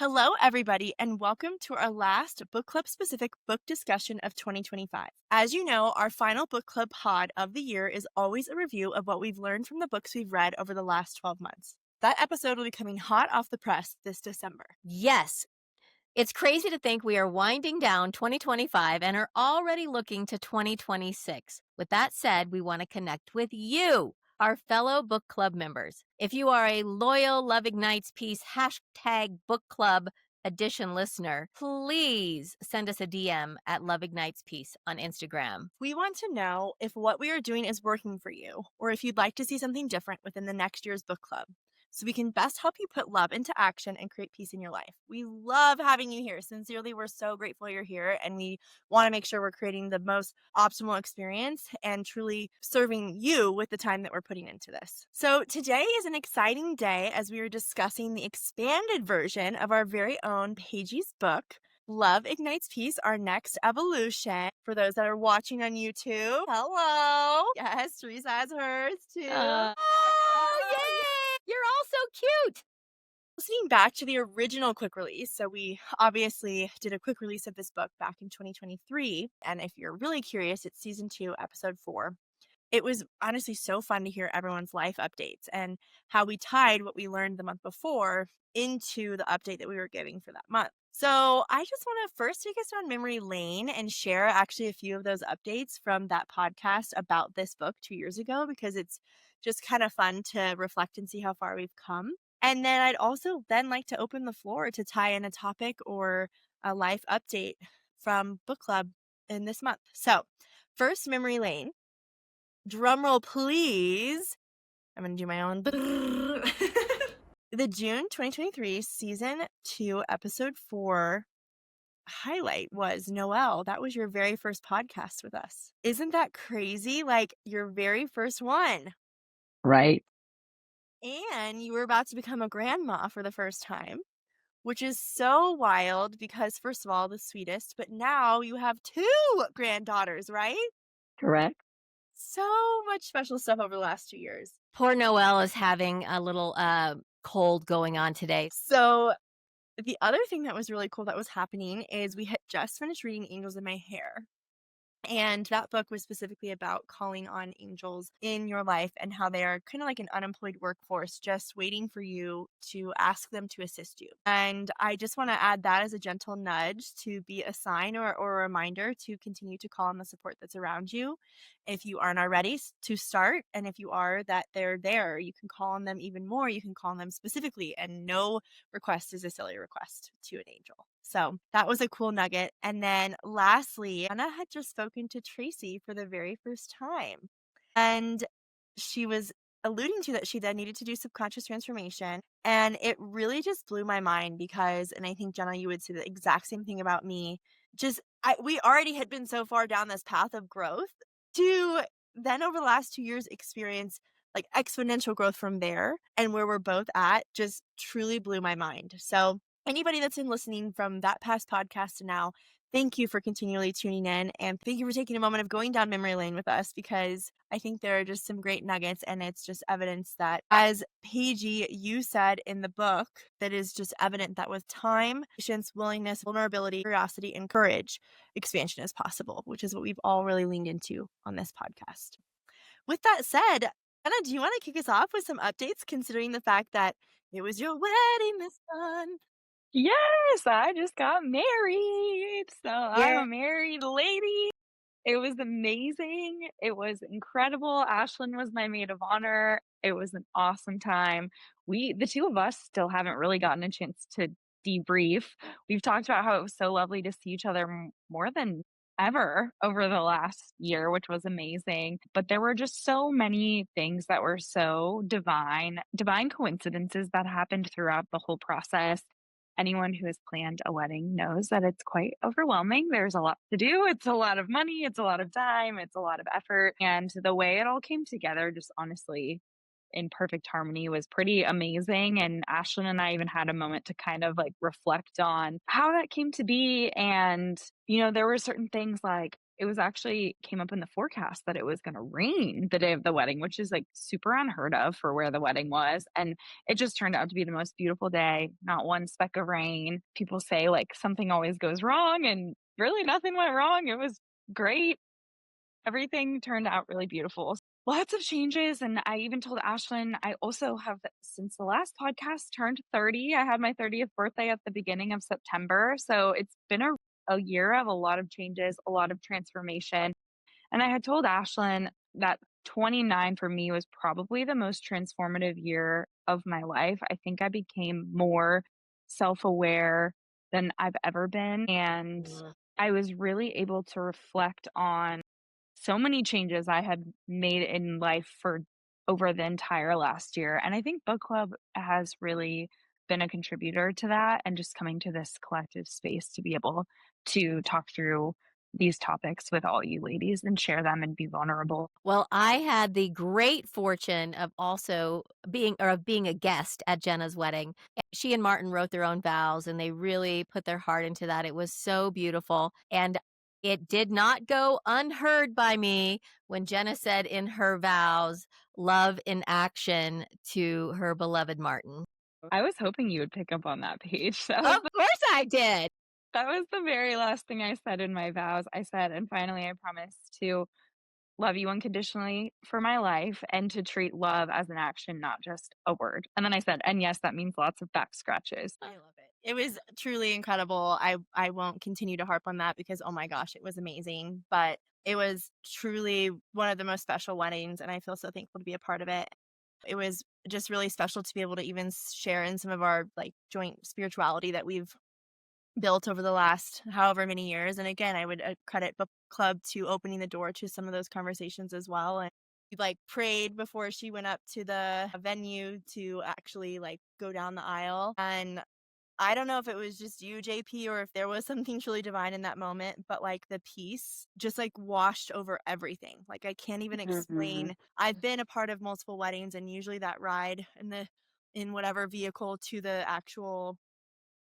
Hello, everybody, and welcome to our last book club specific book discussion of 2025. As you know, our final book club pod of the year is always a review of what we've learned from the books we've read over the last 12 months. That episode will be coming hot off the press this December. Yes. It's crazy to think we are winding down 2025 and are already looking to 2026. With that said, we want to connect with you, our fellow book club members. If you are a loyal Love Ignites Peace hashtag book club edition listener, please send us a DM at Love Ignites Peace on Instagram. We want to know if what we are doing is working for you, or if you'd like to see something different within the next year's book club, so we can best help you put love into action and create peace in your life. We love having you here. Sincerely, we're so grateful you're here, and we want to make sure we're creating the most optimal experience and truly serving you with the time that we're putting into this. So today is an exciting day as we are discussing the expanded version of our very own Paige's book, Love Ignites Peace, our next evolution. For those that are watching on YouTube, hello. Yes, Teresa has hers too. Oh, yay! You're all so cute. Listening back to the original quick release, so we obviously did a quick release of this book back in 2023. And if you're really curious, it's season 2, episode 4. It was honestly so fun to hear everyone's life updates and how we tied what we learned the month before into the update that we were giving for that month. So I just want to first take us down memory lane and share actually a few of those updates from that podcast about this book 2 years ago, because it's just kind of fun to reflect and see how far we've come. And then I'd also then like to open the floor to tie in a topic or a life update from book club in this month. So first, memory lane. Drumroll, please. I'm going to do my own. The June 2023 season 2, episode 4 highlight was Noelle. That was your very first podcast with us. Isn't that crazy? Like your very first one. Right. And you were about to become a grandma for the first time, which is so wild because, first of all, the sweetest, but now you have 2 granddaughters, right? Correct. So much special stuff over the last 2 years. Poor Noelle is having a little cold going on today. So the other thing that was really cool that was happening is we had just finished reading Angels in My Hair. And that book was specifically about calling on angels in your life and how they are kind of like an unemployed workforce, just waiting for you to ask them to assist you. And I just want to add that as a gentle nudge to be a sign or a reminder to continue to call on the support that's around you. If you aren't already, to start. And if you are, that they're there, you can call on them even more. You can call on them specifically. And no request is a silly request to an angel. So that was a cool nugget. And then lastly, Anna had just spoken to Tracy for the very first time. And she was alluding to that she then needed to do subconscious transformation. And it really just blew my mind because, and I think Jenna, you would say the exact same thing about me. We already had been so far down this path of growth to then over the last 2 years experience like exponential growth from there, and where we're both at just truly blew my mind. So anybody that's been listening from that past podcast to now, thank you for continually tuning in, and thank you for taking a moment of going down memory lane with us, because I think there are just some great nuggets, and it's just evidence that, as Paige, you said in the book, that is just evident that with time, patience, willingness, vulnerability, curiosity, and courage, expansion is possible, which is what we've all really leaned into on this podcast. With that said, Anna, do you want to kick us off with some updates, considering the fact that it was your wedding this month? Yes, I just got married. So I'm Yeah. a married lady. It was amazing. It was incredible. Ashlyn was my maid of honor. It was an awesome time. The two of us, still haven't really gotten a chance to debrief. We've talked about how it was so lovely to see each other more than ever over the last year, which was amazing. But there were just so many things that were so divine coincidences that happened throughout the whole process. Anyone who has planned a wedding knows that it's quite overwhelming. There's a lot to do. It's a lot of money. It's a lot of time. It's a lot of effort. And the way it all came together, just honestly, in perfect harmony, was pretty amazing. And Ashlyn and I even had a moment to kind of like reflect on how that came to be. And, there were certain things like it was actually came up in the forecast that it was gonna rain the day of the wedding, which is, like, super unheard of for where the wedding was, and it just turned out to be the most beautiful day, not one speck of rain. People say, like, something always goes wrong, and really nothing went wrong. It was great. Everything turned out really beautiful. Lots of changes, and I even told Ashlyn I also have, since the last podcast, turned 30. I had my 30th birthday at the beginning of September, so it's been a year of a lot of changes, a lot of transformation, and I had told Ashlyn that 29 for me was probably the most transformative year of my life. I think I became more self-aware than I've ever been, and Mm. I was really able to reflect on so many changes I had made in life for over the entire last year. And I think book club has really been a contributor to that and just coming to this collective space to be able to talk through these topics with all you ladies and share them and be vulnerable. Well, I had the great fortune of also being a guest at Jenna's wedding. She and Martin wrote their own vows and they really put their heart into that. It was so beautiful. And it did not go unheard by me when Jenna said in her vows, love in action to her beloved Martin. I was hoping you would pick up on that page. Of course I did. That was the very last thing I said in my vows. I said, and finally I promise to love you unconditionally for my life and to treat love as an action, not just a word. And then I said, and yes, that means lots of back scratches. I love it. It was truly incredible. I won't continue to harp on that because, oh my gosh, it was amazing, but it was truly one of the most special weddings, and I feel so thankful to be a part of it. It was just really special to be able to even share in some of our, like, joint spirituality that we've built over the last however many years, and again, I would, credit book club to opening the door to some of those conversations as well, and we, like, prayed before she went up to the venue to actually, like, go down the aisle, and I don't know if it was just you, JP, or if there was something truly divine in that moment, but, like, the peace just, like, washed over everything. Like, I can't even Mhm. explain. I've been a part of multiple weddings, and usually that ride in whatever vehicle to the actual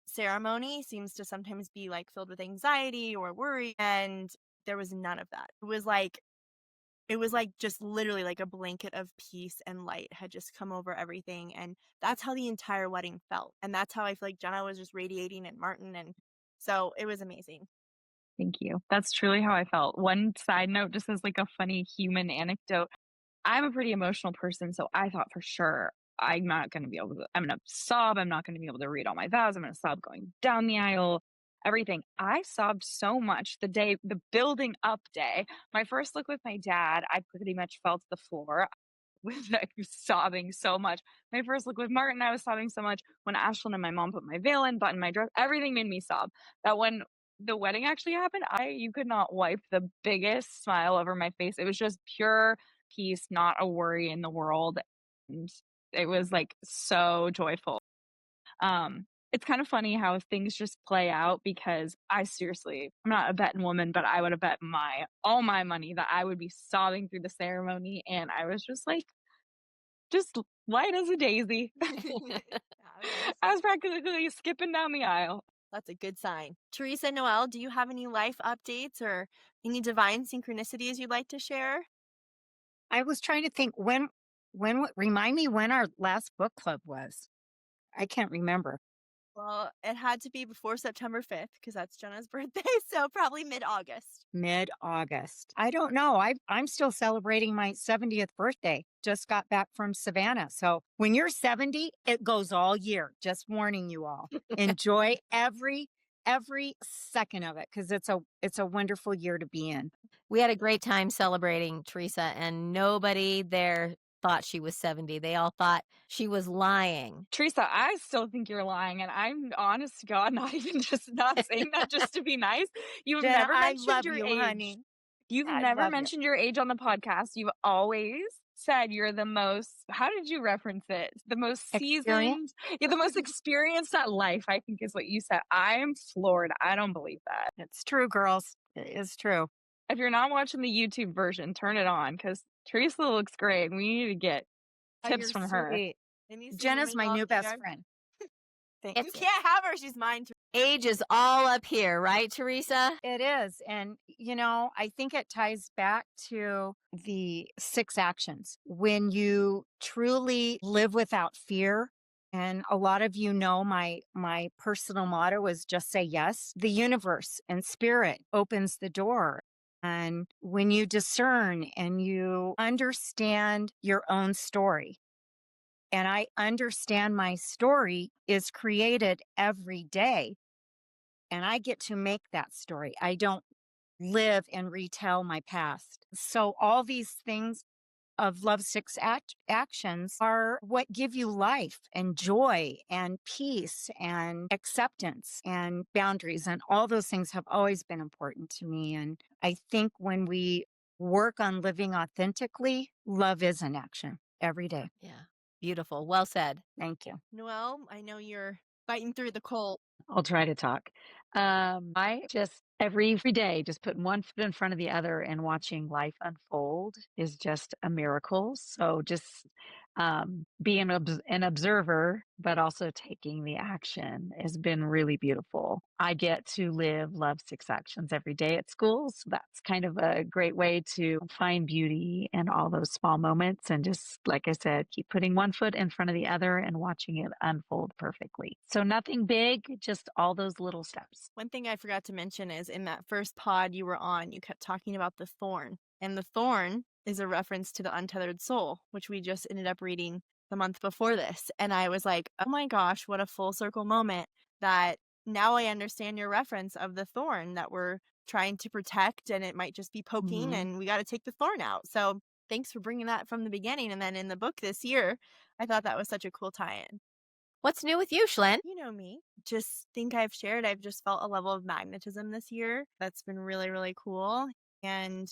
ceremony seems to sometimes be, like, filled with anxiety or worry, and there was none of that. It was like just literally like a blanket of peace and light had just come over everything, and that's how the entire wedding felt, and that's how I feel like Jenna was just radiating and Martin, and so it was amazing. Thank you. That's truly how I felt. One side note, just as like a funny human anecdote, I'm a pretty emotional person, so I thought for sure I'm not gonna be able to I'm gonna sob, I'm not gonna be able to read all my vows, I'm gonna sob going down the aisle, everything. I sobbed so much the building up day. My first look with my dad, I pretty much fell to the floor with like sobbing so much. My first look with Martin, I was sobbing so much. When Ashlyn and my mom put my veil in, buttoned my dress, everything made me sob. That when the wedding actually happened, I you could not wipe the biggest smile over my face. It was just pure peace, not a worry in the world. And it was like so joyful. It's kind of funny how things just play out because I'm not a betting woman, but I would have bet my all my money that I would be sobbing through the ceremony. And I was just like, just light as a daisy. Yeah, it was. I was practically skipping down the aisle. That's a good sign. Teresa, Noel, do you have any life updates or any divine synchronicities you'd like to share? I was trying to think remind me when our last book club was. I can't remember. Well, it had to be before September 5th because that's Jenna's birthday, so probably mid-August. Mid-August. I don't know. I'm still celebrating my 70th birthday. Just got back from Savannah. So when you're 70, it goes all year. Just warning you all. Enjoy every second of it because it's a wonderful year to be in. We had a great time celebrating Teresa, and nobody there thought she was 70. They all thought she was lying. Teresa, I still think you're lying, and I'm honest to God, not even just not saying that just to be nice. You've Jenna, never I mentioned love your you, age. honey. You've I never love you. mentioned your age on the podcast. You've always said you're the most, how did you reference it? The most Experience? seasoned, you're the most experienced at life, I think is what you said. I'm floored. I don't believe that. It's true, girls. It is true. If you're not watching the YouTube version, turn it on because Teresa looks great. We need to get Oh, tips you're from her. sweet. And you see me Jenna's winning my all new of you best guys? friend. Thank You you. can't have her. She's mine. Age is all up here, right, Teresa? It is. And, I think it ties back to the 6 actions. When you truly live without fear, and a lot of my personal motto is just say yes. The universe and spirit opens the door. And when you discern and you understand your own story, and I understand my story is created every day, and I get to make that story. I don't live and retell my past. So all these things of Love Actions are what give you life and joy and peace and acceptance and boundaries. And all those things have always been important to me. And I think when we work on living authentically, love is an action every day. Yeah. Beautiful. Well said. Thank you. Noelle, I know you're fighting through the cold. I'll try to talk. I just every day just putting one foot in front of the other and watching life unfold is just a miracle. So just being an observer, but also taking the action has been really beautiful. I get to live Love 6 Actions every day at school. So that's kind of a great way to find beauty in all those small moments. And just, like I said, keep putting one foot in front of the other and watching it unfold perfectly. So nothing big, just all those little steps. One thing I forgot to mention is in that first pod you were on, you kept talking about the thorn. And the thorn is a reference to the untethered soul, which we just ended up reading the month before this. And I was like, oh my gosh, what a full circle moment that now I understand your reference of the thorn that we're trying to protect, and it might just be poking, and we got to take the thorn out. So thanks for bringing that from the beginning. And then in the book this year, I thought that was such a cool tie-in. What's new with you, Schlyn? You know me. Just think I've just felt a level of magnetism this year that's been really, really cool. And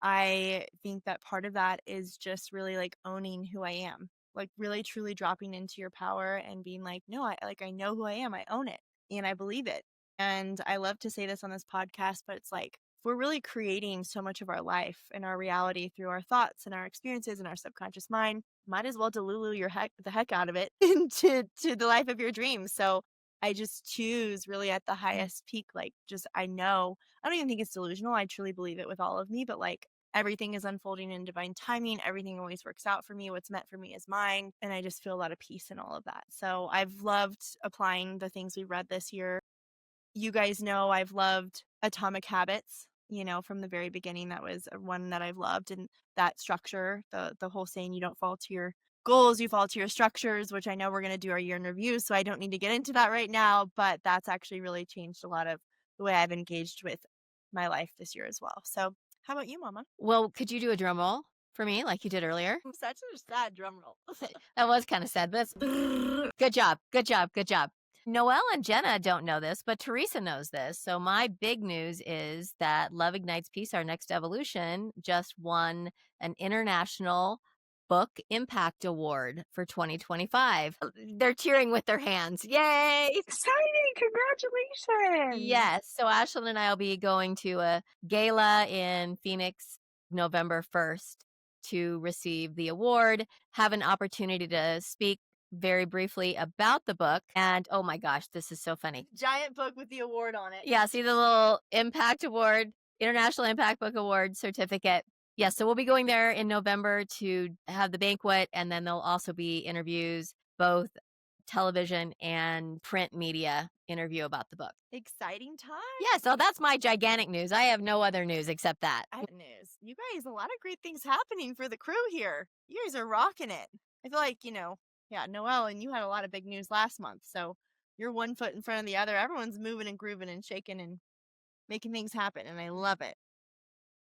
I think that part of that is just really like owning who I am, like really truly dropping into your power and being like, no, I know who I am. I own it and I believe it. And I love to say this on this podcast, but it's like, we're really creating so much of our life and our reality through our thoughts and our experiences and our subconscious mind. Might as well delulu the heck out of it into the life of your dreams. So I just choose really at the highest peak, like just I know I don't even think it's delusional. I truly believe it with all of me, but like everything is unfolding in divine timing. Everything always works out for me. What's meant for me is mine. And I just feel a lot of peace in all of that. So I've loved applying the things we read this year. You guys know I've loved Atomic Habits, from the very beginning. That was one that I've loved. And that structure, the whole saying, you don't fall to your goals, you fall to your structures, which I know we're going to do our year in review. So I don't need to get into that right now, but that's actually really changed a lot of the way I've engaged with my life this year as well. So how about you, Mama? Well, could you do a drum roll for me like you did earlier? Such a sad drum roll. That was kind of sad, but good job. Good job. Good job. Noelle and Jenna don't know this, but Teresa knows this. So my big news is that Love Ignites Peace, our next evolution, just won an international book impact award for 2025. They're cheering with their hands. Yay! Exciting! Congratulations! Yes. So Ashlyn and I will be going to a gala in Phoenix November 1st to receive the award, have an opportunity to speak very briefly about the book. And oh my gosh, this is so funny. Giant book with the award on it. Yeah, see the little Impact Award, International Impact Book Award certificate. Yeah, so we'll be going there in November to have the banquet, and then there'll also be interviews, both television and print media interview about the book. Exciting time. Yeah, so that's my gigantic news. I have no other news except that. I have news. You guys, a lot of great things happening for the crew here. You guys are rocking it. I feel like, yeah, Noelle, and you had a lot of big news last month. So you're one foot in front of the other. Everyone's moving and grooving and shaking and making things happen. And I love it.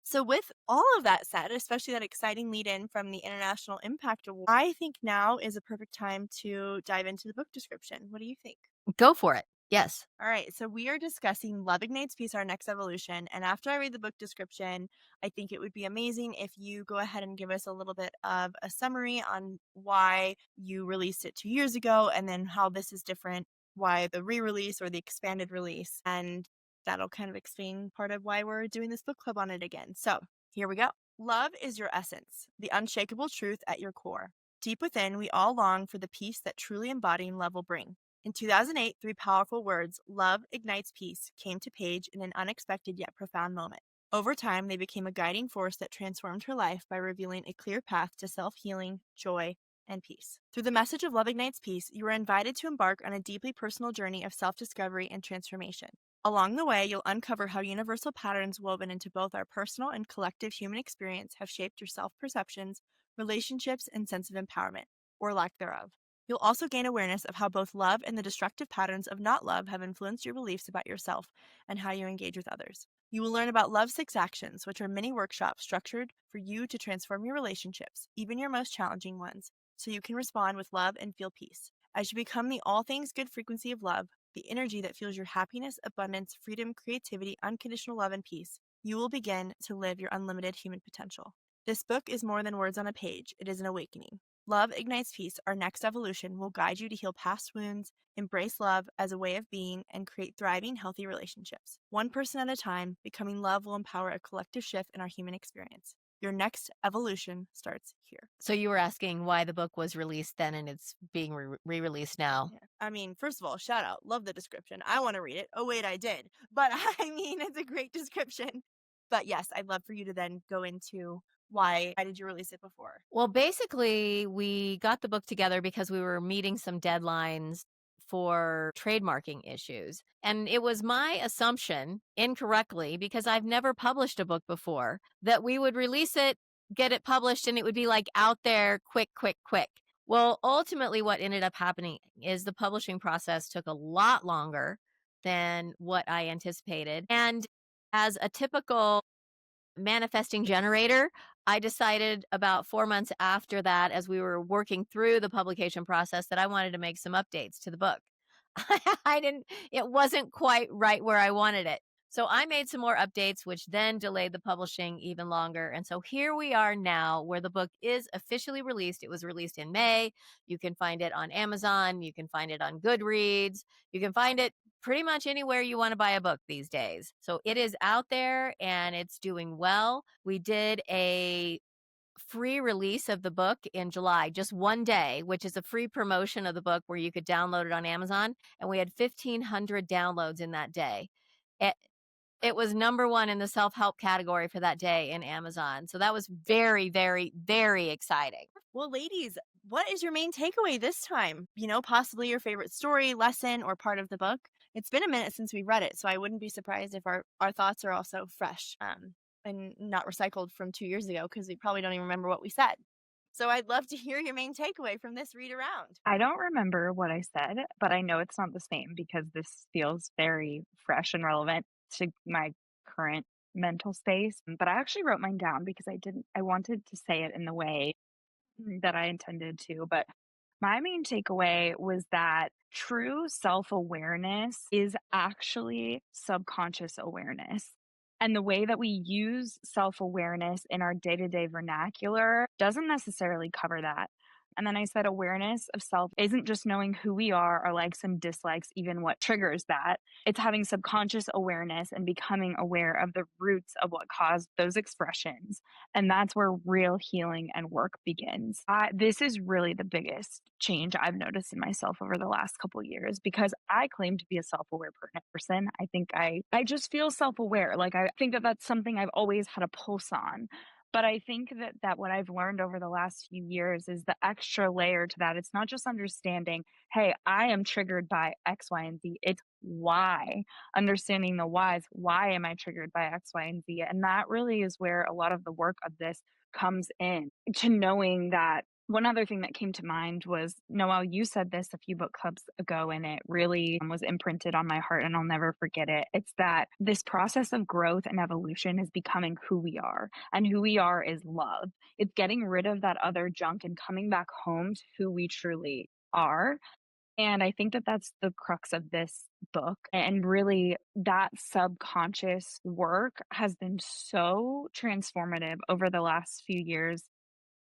So with all of that said, especially that exciting lead in from the International Impact Award, I think now is a perfect time to dive into the book description. What do you think? Go for it. Yes. All right, so we are discussing Love Ignites Peace, our next evolution. And after I read the book description, I think it would be amazing if you go ahead and give us a little bit of a summary on why you released it 2 years ago and then how this is different, why the re-release or the expanded release. And that'll kind of explain part of why we're doing this book club on it again. So here we go. Love is your essence, the unshakable truth at your core. Deep within, we all long for the peace that truly embodying love will bring. In 2008, three powerful words, love ignites peace, came to Paige in an unexpected yet profound moment. Over time, they became a guiding force that transformed her life by revealing a clear path to self healing, joy, and peace. Through the message of Love Ignites Peace, you are invited to embark on a deeply personal journey of self discovery and transformation. Along the way, you'll uncover how universal patterns woven into both our personal and collective human experience have shaped your self perceptions, relationships, and sense of empowerment, or lack thereof. You'll also gain awareness of how both love and the destructive patterns of not love have influenced your beliefs about yourself and how you engage with others. You will learn about Love's 6 Actions, which are mini workshops structured for you to transform your relationships, even your most challenging ones, so you can respond with love and feel peace. As you become the all things good frequency of love, the energy that fuels your happiness, abundance, freedom, creativity, unconditional love, and peace, you will begin to live your unlimited human potential. This book is more than words on a page, it is an awakening. Love Ignites Peace, our next evolution, will guide you to heal past wounds, embrace love as a way of being, and create thriving, healthy relationships. One person at a time, becoming love will empower a collective shift in our human experience. Your next evolution starts here. So you were asking why the book was released then and it's being re-released now. Yeah. I mean, first of all, shout out. Love the description. I want to read it. Oh, wait, I did. But I mean, it's a great description. But yes, I'd love for you to then go into why did you release it before? Well, basically, we got the book together because we were meeting some deadlines for trademarking issues. And it was my assumption, incorrectly, because I've never published a book before, that we would release it, get it published, and it would be like out there quick, quick, quick. Well, ultimately, what ended up happening is the publishing process took a lot longer than what I anticipated. And as a typical manifesting generator, I decided about 4 months after that, as we were working through the publication process, that I wanted to make some updates to the book. It wasn't quite right where I wanted it. So I made some more updates, which then delayed the publishing even longer. And so here we are now, where the book is officially released. It was released in May. You can find it on Amazon. You can find it on Goodreads. You can find it pretty much anywhere you want to buy a book these days. So it is out there and it's doing well. We did a free release of the book in July, just one day, which is a free promotion of the book where you could download it on Amazon. And we had 1,500 downloads in that day. It, it was number one in the self-help category for that day in Amazon. So that was very, very, very exciting. Well, ladies, what is your main takeaway this time? Possibly your favorite story, lesson, or part of the book. It's been a minute since we read it, so I wouldn't be surprised if our thoughts are also fresh and not recycled from 2 years ago, because we probably don't even remember what we said. So I'd love to hear your main takeaway from this read around. I don't remember what I said, but I know it's not the same because this feels very fresh and relevant to my current mental space. But I actually wrote mine down because I wanted to say it in the way that I intended to. But my main takeaway was that true self awareness is actually subconscious awareness. And the way that we use self awareness in our day to day vernacular doesn't necessarily cover that. And then I said awareness of self isn't just knowing who we are, our likes and dislikes, even what triggers that. It's having subconscious awareness and becoming aware of the roots of what caused those expressions. And that's where real healing and work begins. This is really the biggest change I've noticed in myself over the last couple of years because I claim to be a self-aware person. I think I just feel self-aware. Like I think that that's something I've always had a pulse on. But I think that what I've learned over the last few years is the extra layer to that. It's not just understanding, hey, I am triggered by X, Y, and Z. It's why. Understanding the whys. Why am I triggered by X, Y, and Z? And that really is where a lot of the work of this comes in to knowing that. One other thing that came to mind was, Noelle, you said this a few book clubs ago, and it really was imprinted on my heart, and I'll never forget it. It's that this process of growth and evolution is becoming who we are, and who we are is love. It's getting rid of that other junk and coming back home to who we truly are. And I think that that's the crux of this book. And really, that subconscious work has been so transformative over the last few years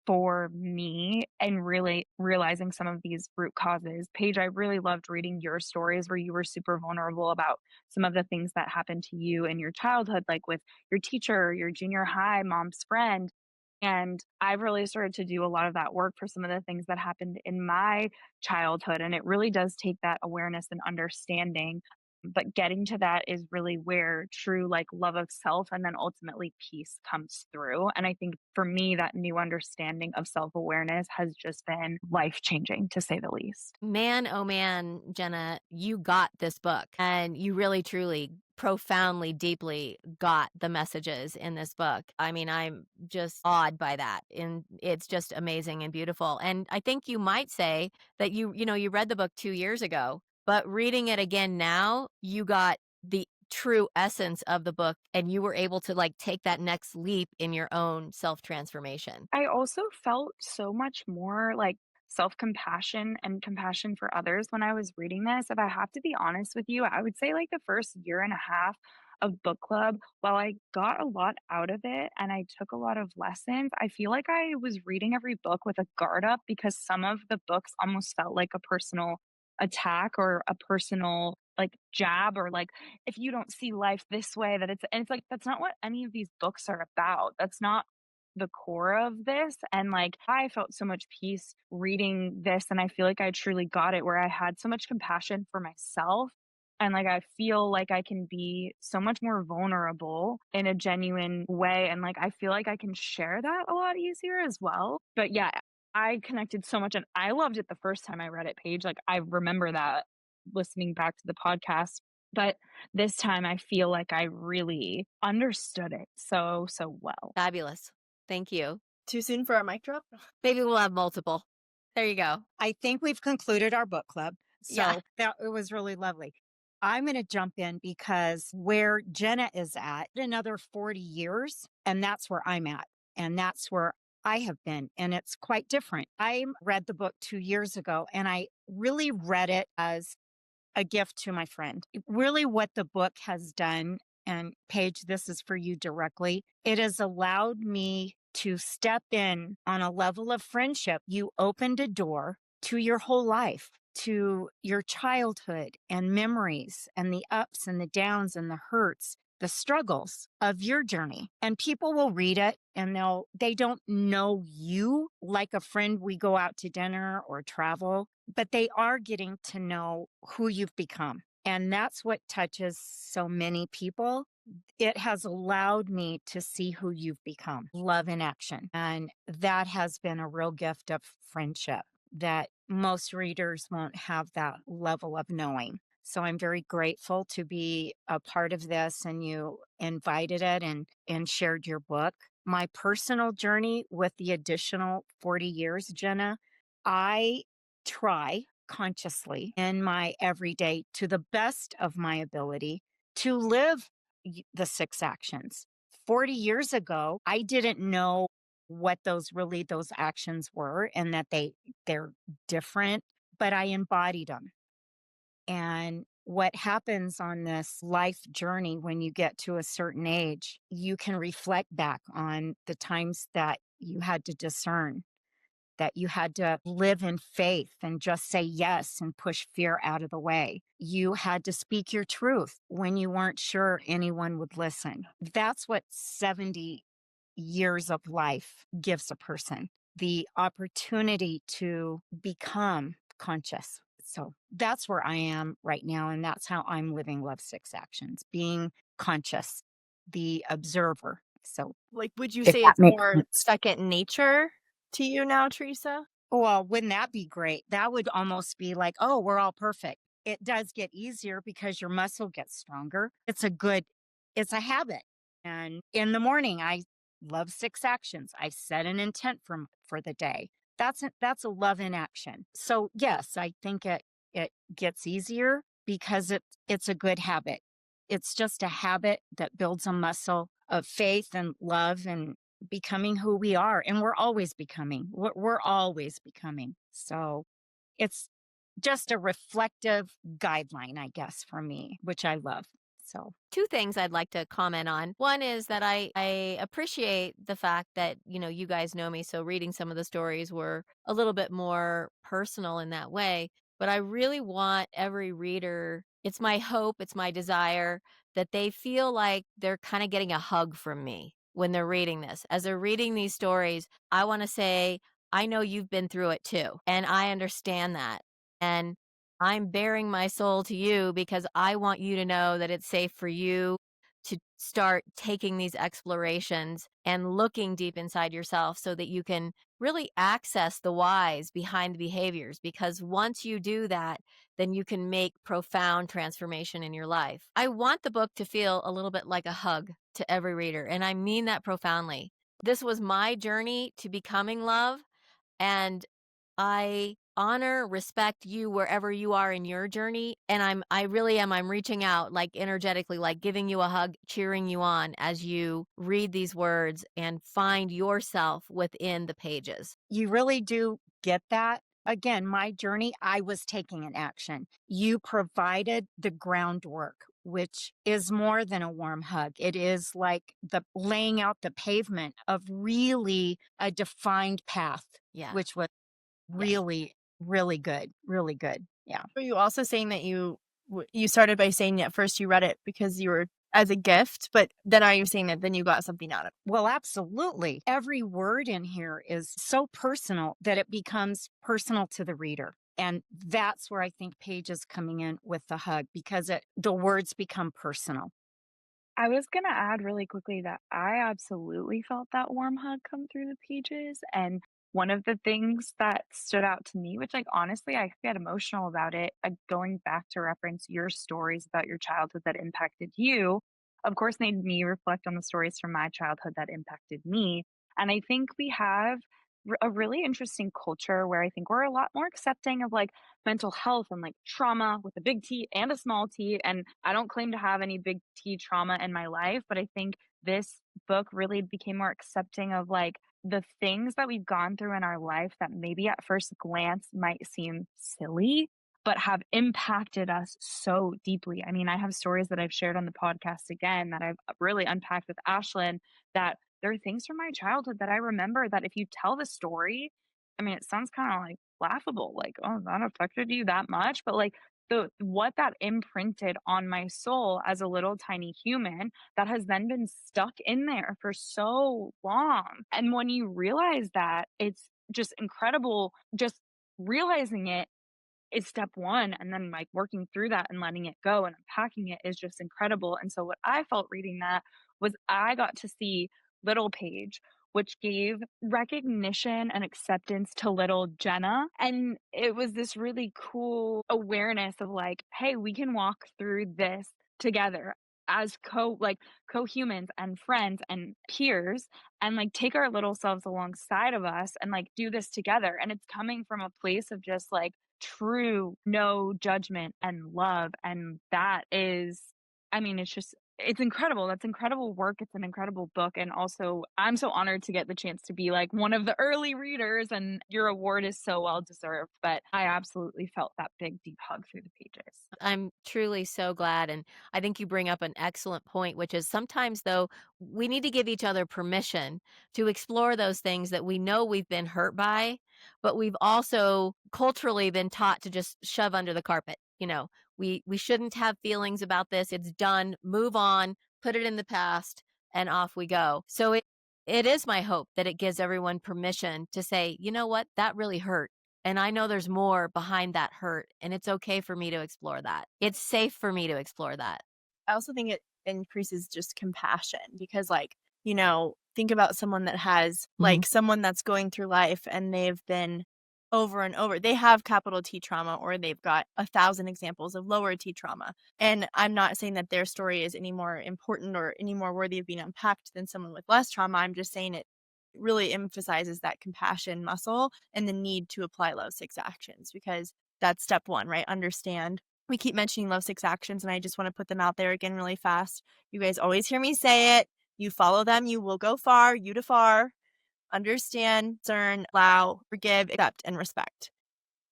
for me and really realizing some of these root causes. Paige, I really loved reading your stories where you were super vulnerable about some of the things that happened to you in your childhood, like with your teacher, your junior high mom's friend. And I've really started to do a lot of that work for some of the things that happened in my childhood. And it really does take that awareness and understanding. But getting to that is really where true like love of self and then ultimately peace comes through. And I think for me, that new understanding of self awareness has just been life changing to say the least. Man, oh man, Jenna, you got this book and you really, truly, profoundly, deeply got the messages in this book. I mean, I'm just awed by that. And it's just amazing and beautiful. And I think you might say that you read the book 2 years ago, but reading it again now, you got the true essence of the book and you were able to like take that next leap in your own self transformation. I also felt so much more like self-compassion and compassion for others when I was reading this. If I have to be honest with you, I would say like the first year and a half of book club, while I got a lot out of it and I took a lot of lessons, I feel like I was reading every book with a guard up because some of the books almost felt like a personal attack or a personal like jab or like if you don't see life this way that it's like that's not what any of these books are about. That's not the core of this, and, like, I felt so much peace reading this, and I feel like I truly got it where I had so much compassion for myself, and, like, I feel like I can be so much more vulnerable in a genuine way, and, like, I feel like I can share that a lot easier as well, but yeah, I connected so much, and I loved it the first time I read it, Paige, like, I remember that listening back to the podcast, but this time I feel like I really understood it so, so well. Fabulous. Thank you. Too soon for our mic drop? Maybe we'll have multiple. There you go. I think we've concluded our book club. Yeah. So that it was really lovely. I'm going to jump in because where Jenna is at, another 40 years, and that's where I'm at. And that's where I have been. And it's quite different. I read the book 2 years ago, and I really read it as a gift to my friend. Really, what the book has done, and Paige, this is for you directly, it has allowed me to step in on a level of friendship. You opened a door to your whole life, to your childhood and memories, and the ups and the downs and the hurts, the struggles of your journey. And people will read it and they don't know you like a friend we go out to dinner or travel, but they are getting to know who you've become. And that's what touches so many people. It has allowed me to see who you've become, love in action. And that has been a real gift of friendship that most readers won't have that level of knowing. So I'm very grateful to be a part of this and you invited it and shared your book. My personal journey with the additional 40 years, Jenna, I try consciously in my everyday to the best of my ability to live the six actions. 40 years ago, I didn't know what those actions were and that they're different, but I embodied them. And what happens on this life journey when you get to a certain age, you can reflect back on the times that you had to discern, that you had to live in faith and just say yes and push fear out of the way. You had to speak your truth when you weren't sure anyone would listen. That's what 70 years of life gives a person, the opportunity to become conscious. So that's where I am right now. And that's how I'm living Love Six Actions, being conscious, the observer. So Like, would you if say that it's makes more sense. second nature to you now, Teresa? Well, wouldn't that be great? That would almost be like, oh, we're all perfect. It does get easier because your muscle gets stronger. It's a habit. And in the morning, I love six actions. I set an intent for the day. That's a love in action. So yes, I think it gets easier because it's a good habit. It's just a habit that builds a muscle of faith and love and becoming who we are. And we're always becoming. We're always becoming. So it's just a reflective guideline, I guess, for me, which I love. So Two things I'd like to comment on. One is that I appreciate the fact that, you guys know me, so reading some of the stories were a little bit more personal in that way. But I really want every reader, it's my hope, it's my desire that they feel like they're kind of getting a hug from me when they're reading this. As they're reading these stories, I want to say, I know you've been through it too, and I understand that. And I'm bearing my soul to you because I want you to know that it's safe for you to start taking these explorations and looking deep inside yourself so that you can really access the whys behind the behaviors. Because once you do that, then you can make profound transformation in your life. I want the book to feel a little bit like a hug to every reader, and I mean that profoundly. This was my journey to becoming love, and I honor, respect you wherever you are in your journey. And I really am. I'm reaching out like energetically, like giving you a hug, cheering you on as you read these words and find yourself within the pages. You really do get that. Again, my journey, I was taking an action. You provided the groundwork, which is more than a warm hug. It is like the laying out the pavement of really a defined path, Yeah. which was Yes. really, really good. Really good. Yeah. Were you also saying that you started by saying at first you read it because you were as a gift, but then are you saying that then you got something out of it? Well, absolutely. Every word in here is so personal that it becomes personal to the reader. And that's where I think Paige is coming in with the hug because the words become personal. I was gonna add really quickly that I absolutely felt that warm hug come through the pages, and one of the things that stood out to me, which, like, honestly, I get emotional about it, going back to reference your stories about your childhood that impacted you, of course, made me reflect on the stories from my childhood that impacted me, and I think we have a really interesting culture where I think we're a lot more accepting of, like, mental health and like trauma with a big T and a small t. And I don't claim to have any big T trauma in my life, but I think this book really became more accepting of like the things that we've gone through in our life that maybe at first glance might seem silly, but have impacted us so deeply. I mean, I have stories that I've shared on the podcast again that I've really unpacked with Ashlyn that there are things from my childhood that I remember that if you tell the story, I mean, it sounds kind of like laughable, like, "Oh, that affected you that much?" But, like, the what that imprinted on my soul as a little tiny human that has then been stuck in there for so long, and when you realize that, it's just incredible just realizing it is step 1, and then, like, working through that and letting it go and unpacking it is just incredible, and so what I felt reading that was I got to see little Paige, which gave recognition and acceptance to little Jenna, and it was this really cool awareness of, like, "Hey, we can walk through this together as co-humans and friends and peers, and, like, take our little selves alongside of us and, like, do this together," and it's coming from a place of just, like, true no judgment and love, and that is, I mean, it's just it's incredible. That's incredible work. It's an incredible book, and also I'm so honored to get the chance to be like one of the early readers, and your award is so well deserved. But I absolutely felt that big deep hug through the pages. I'm truly so glad. And I think you bring up an excellent point, which is sometimes, though, we need to give each other permission to explore those things that we know we've been hurt by, but we've also culturally been taught to just shove under the carpet. We shouldn't have feelings about this. It's done. Move on, put it in the past, and off we go. So it is my hope that it gives everyone permission to say, you know what, that really hurt. And I know there's more behind that hurt, and it's okay for me to explore that. It's safe for me to explore that. I also think it increases just compassion because, like, think about someone that has, Mhm. like, someone that's going through life and they've been over and over. They have capital T trauma or they've got 1,000 examples of lower T trauma. And I'm not saying that their story is any more important or any more worthy of being unpacked than someone with less trauma. I'm just saying it really emphasizes that compassion muscle and the need to apply love six actions because that's step one, right? Understand. We keep mentioning love six actions, and I just want to put them out there again really fast. You guys always hear me say it. You follow them, you will go far, you to far. Understand, discern, allow, forgive, accept, and respect.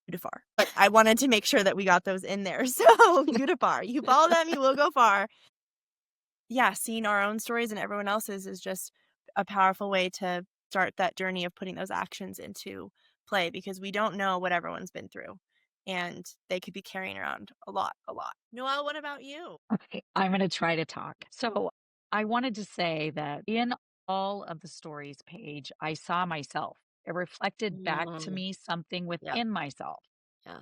You to far. But I wanted to make sure that we got those in there. So you to far. You follow them, you will go far. Yeah, seeing our own stories and everyone else's is just a powerful way to start that journey of putting those actions into play because we don't know what everyone's been through. And they could be carrying around a lot, a lot. Noelle, what about you? Okay, I'm going to try to talk. So, I wanted to say that in All of the stories, Paige, I saw myself. It reflected back to Mm, me something yeah, within myself. yeah.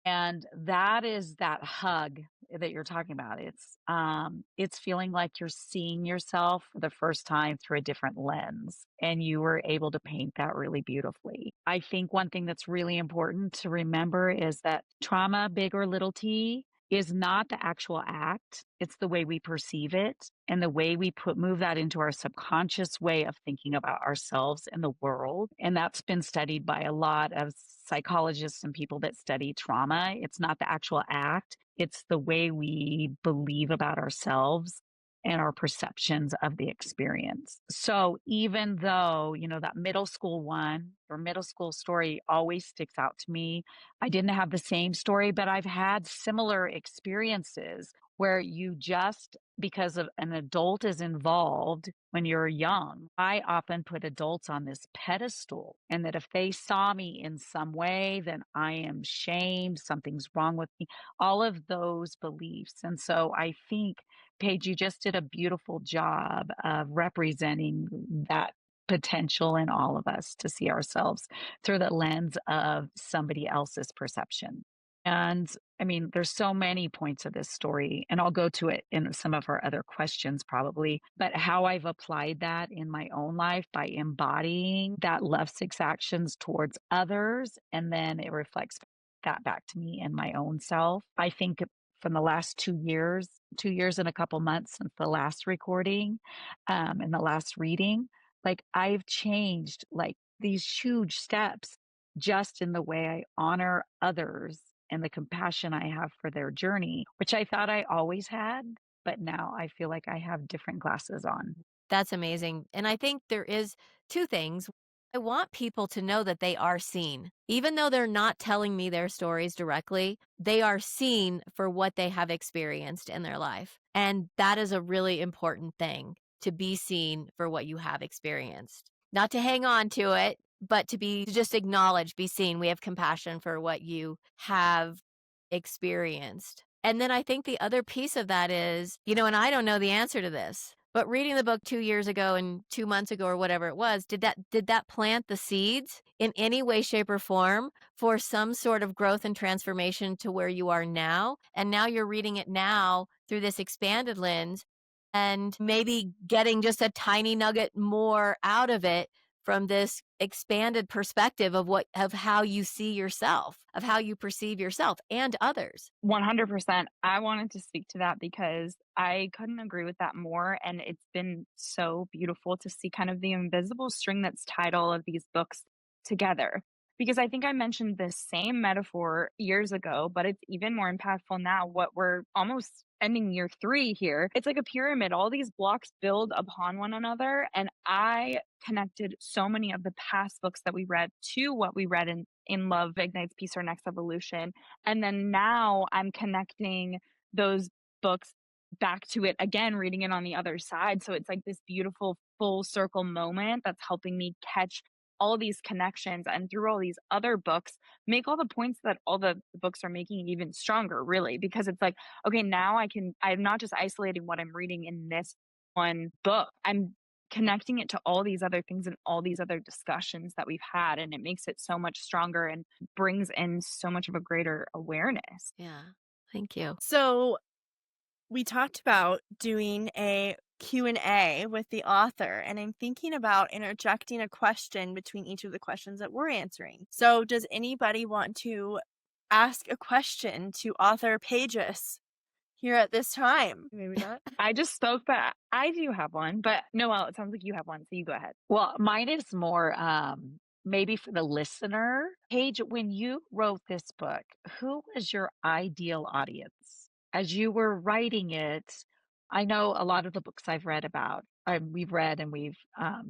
And that is that hug that you're talking about. It's feeling like you're seeing yourself for the first time through a different lens, and you were able to paint that really beautifully. I think one thing that's really important to remember is that trauma, big or little t, is not the actual act. It's the way we perceive it and the way we move that into our subconscious way of thinking about ourselves and the world. And that's been studied by a lot of psychologists and people that study trauma. It's not the actual act, it's the way we believe about ourselves and our perceptions of the experience. So even though, that middle school one or middle school story always sticks out to me, I didn't have the same story, but I've had similar experiences where you just, because of an adult is involved when you're young, I often put adults on this pedestal, and that if they saw me in some way, then I am shamed, something's wrong with me, all of those beliefs. And so I think, Paige, you just did a beautiful job of representing that potential in all of us to see ourselves through the lens of somebody else's perception. And I mean, there's so many points of this story, and I'll go to it in some of our other questions probably, but how I've applied that in my own life by embodying that love six actions towards others. And then it reflects that back to me in my own self. I think from the last 2 years, 2 years and a couple months since the last recording, and the last reading, like I've changed like these huge steps just in the way I honor others and the compassion I have for their journey, which I thought I always had, but now I feel like I have different glasses on. That's amazing. And I think there is two things. I want people to know that they are seen. Even though they're not telling me their stories directly, they are seen for what they have experienced in their life. And that is a really important thing, to be seen for what you have experienced. Not to hang on to it, but to just acknowledge, be seen. We have compassion for what you have experienced. And then I think the other piece of that is, and I don't know the answer to this, but reading the book 2 years ago and 2 months ago or whatever it was, did that plant the seeds in any way, shape, or form for some sort of growth and transformation to where you are now? And now you're reading it now through this expanded lens and maybe getting just a tiny nugget more out of it from this expanded perspective of how you see yourself, of how you perceive yourself and others. 100%. I wanted to speak to that because I couldn't agree with that more. And it's been so beautiful to see kind of the invisible string that's tied all of these books together. Because I think I mentioned this same metaphor years ago, but it's even more impactful now. What we're almost ending year three here. It's like a pyramid. All these blocks build upon one another. And I connected so many of the past books that we read to what we read in Love Ignites Peace, Our Next Evolution. And then now I'm connecting those books back to it again, reading it on the other side. So it's like this beautiful full circle moment that's helping me catch all these connections and through all these other books make all the points that all the books are making even stronger, really, because it's like, okay, now I'm not just isolating what I'm reading in this one book. I'm connecting it to all these other things and all these other discussions that we've had, and it makes it so much stronger and brings in so much of a greater awareness. Yeah. Thank you. So we talked about doing a Q&A with the author, and I'm thinking about interjecting a question between each of the questions that we're answering. So does anybody want to ask a question to author Pages here at this time? Maybe not. I just spoke, but I do have one. But Noelle, it sounds like you have one, so you go ahead. Well, mine is more maybe for the listener. Paige, when you wrote this book, who was your ideal audience? As you were writing it, I know a lot of the books I've read about, we've read and we've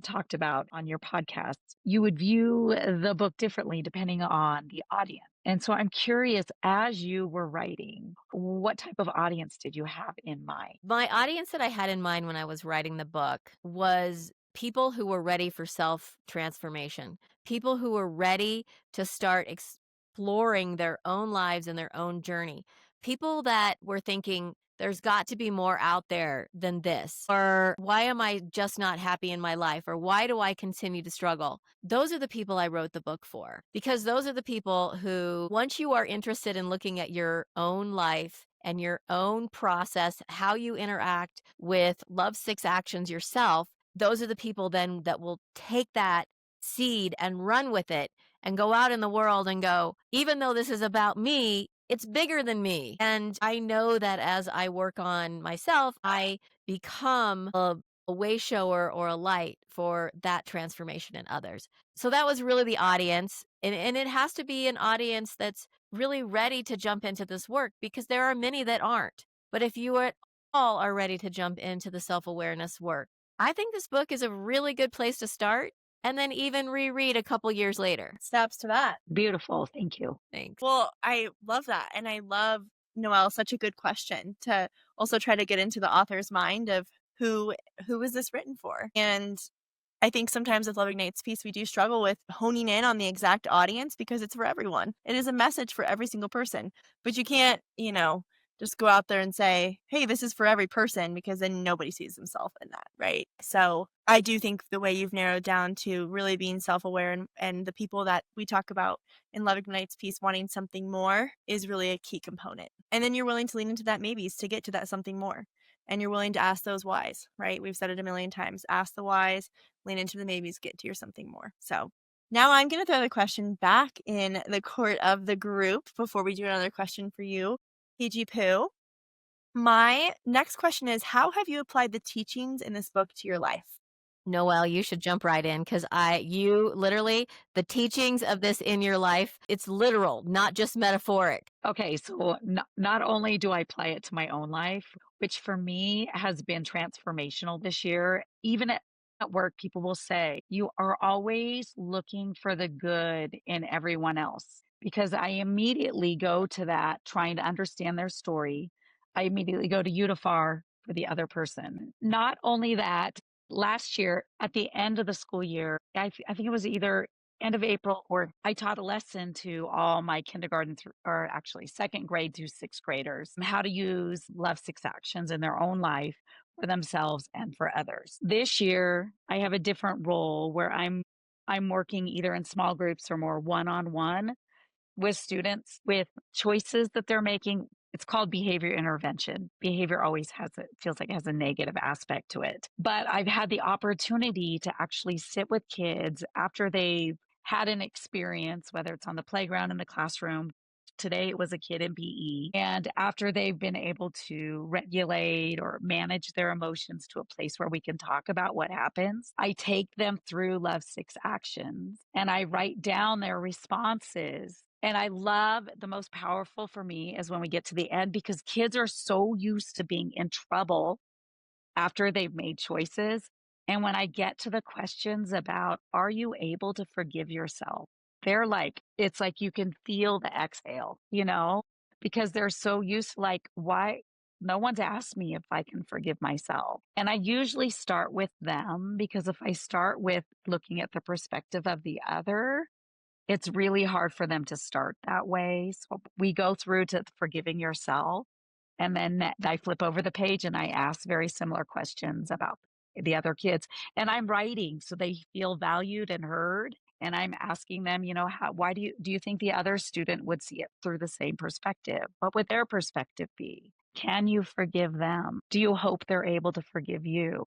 talked about on your podcast, you would view the book differently depending on the audience. And so I'm curious, as you were writing, what type of audience did you have in mind? My audience that I had in mind when I was writing the book was people who were ready for self transformation, people who were ready to start exploring their own lives and their own journey, people that were thinking, There's got to be more out there than this. Or why am I just not happy in my life? Or why do I continue to struggle? Those are the people I wrote the book for, because those are the people who, once you are interested in looking at your own life and your own process, how you interact with Love Six Actions yourself, those are the people then that will take that seed and run with it and go out in the world and go, even though this is about me, it's bigger than me. And I know that as I work on myself, I become a way shower or a light for that transformation in others. So that was really the audience. And it has to be an audience that's really ready to jump into this work, because there are many that aren't. But if you at all are ready to jump into the self awareness work, I think this book is a really good place to start and then even reread a couple years later. Steps to that. Beautiful. Thank you. Thanks. Well, I love that. And I love, Noelle, such a good question to also try to get into the author's mind of who is this written for? And I think sometimes with Love Ignites Peace, we do struggle with honing in on the exact audience because it's for everyone. It is a message for every single person. But you can't, just go out there and say, hey, this is for every person, because then nobody sees themselves in that, right? So I do think the way you've narrowed down to really being self-aware and the people that we talk about in Love Ignites Peace wanting something more is really a key component. And then you're willing to lean into that maybes to get to that something more. And you're willing to ask those whys, right? We've said it a million times. Ask the whys, lean into the maybes, get to your something more. So now I'm going to throw the question back in the court of the group before we do another question for you, PG Poo. My next question is, how have you applied the teachings in this book to your life? Noelle, you should jump right in, because you literally, the teachings of this in your life, it's literal, not just metaphoric. Okay, so not only do I apply it to my own life, which for me has been transformational this year, even at work, people will say, you are always looking for the good in everyone else. Because I immediately go to that, trying to understand their story. I immediately go to Unifar for the other person. Not only that, last year at the end of the school year, I think it was either end of April, or I taught a lesson to all my kindergarten or actually second grade through sixth graders, how to use Love Six Actions in their own life for themselves and for others. This year, I have a different role where I'm working either in small groups or more one-on-one with students with choices that they're making. It's called behavior intervention. Behavior always feels like it has a negative aspect to it. But I've had the opportunity to actually sit with kids after they've had an experience, whether it's on the playground, in the classroom. Today it was a kid in PE. And after they've been able to regulate or manage their emotions to a place where we can talk about what happens, I take them through Love Six Actions and I write down their responses. And I love, the most powerful for me is when we get to the end, because kids are so used to being in trouble after they've made choices. And when I get to the questions about, are you able to forgive yourself? They're like, it's like you can feel the exhale, because they're so used to, like, why? No one's asked me if I can forgive myself. And I usually start with them, because if I start with looking at the perspective of the other, it's really hard for them to start that way. So we go through to forgiving yourself. And then I flip over the page and I ask very similar questions about the other kids. And I'm writing so they feel valued and heard. And I'm asking them, why do you think the other student would see it through the same perspective? What would their perspective be? Can you forgive them? Do you hope they're able to forgive you?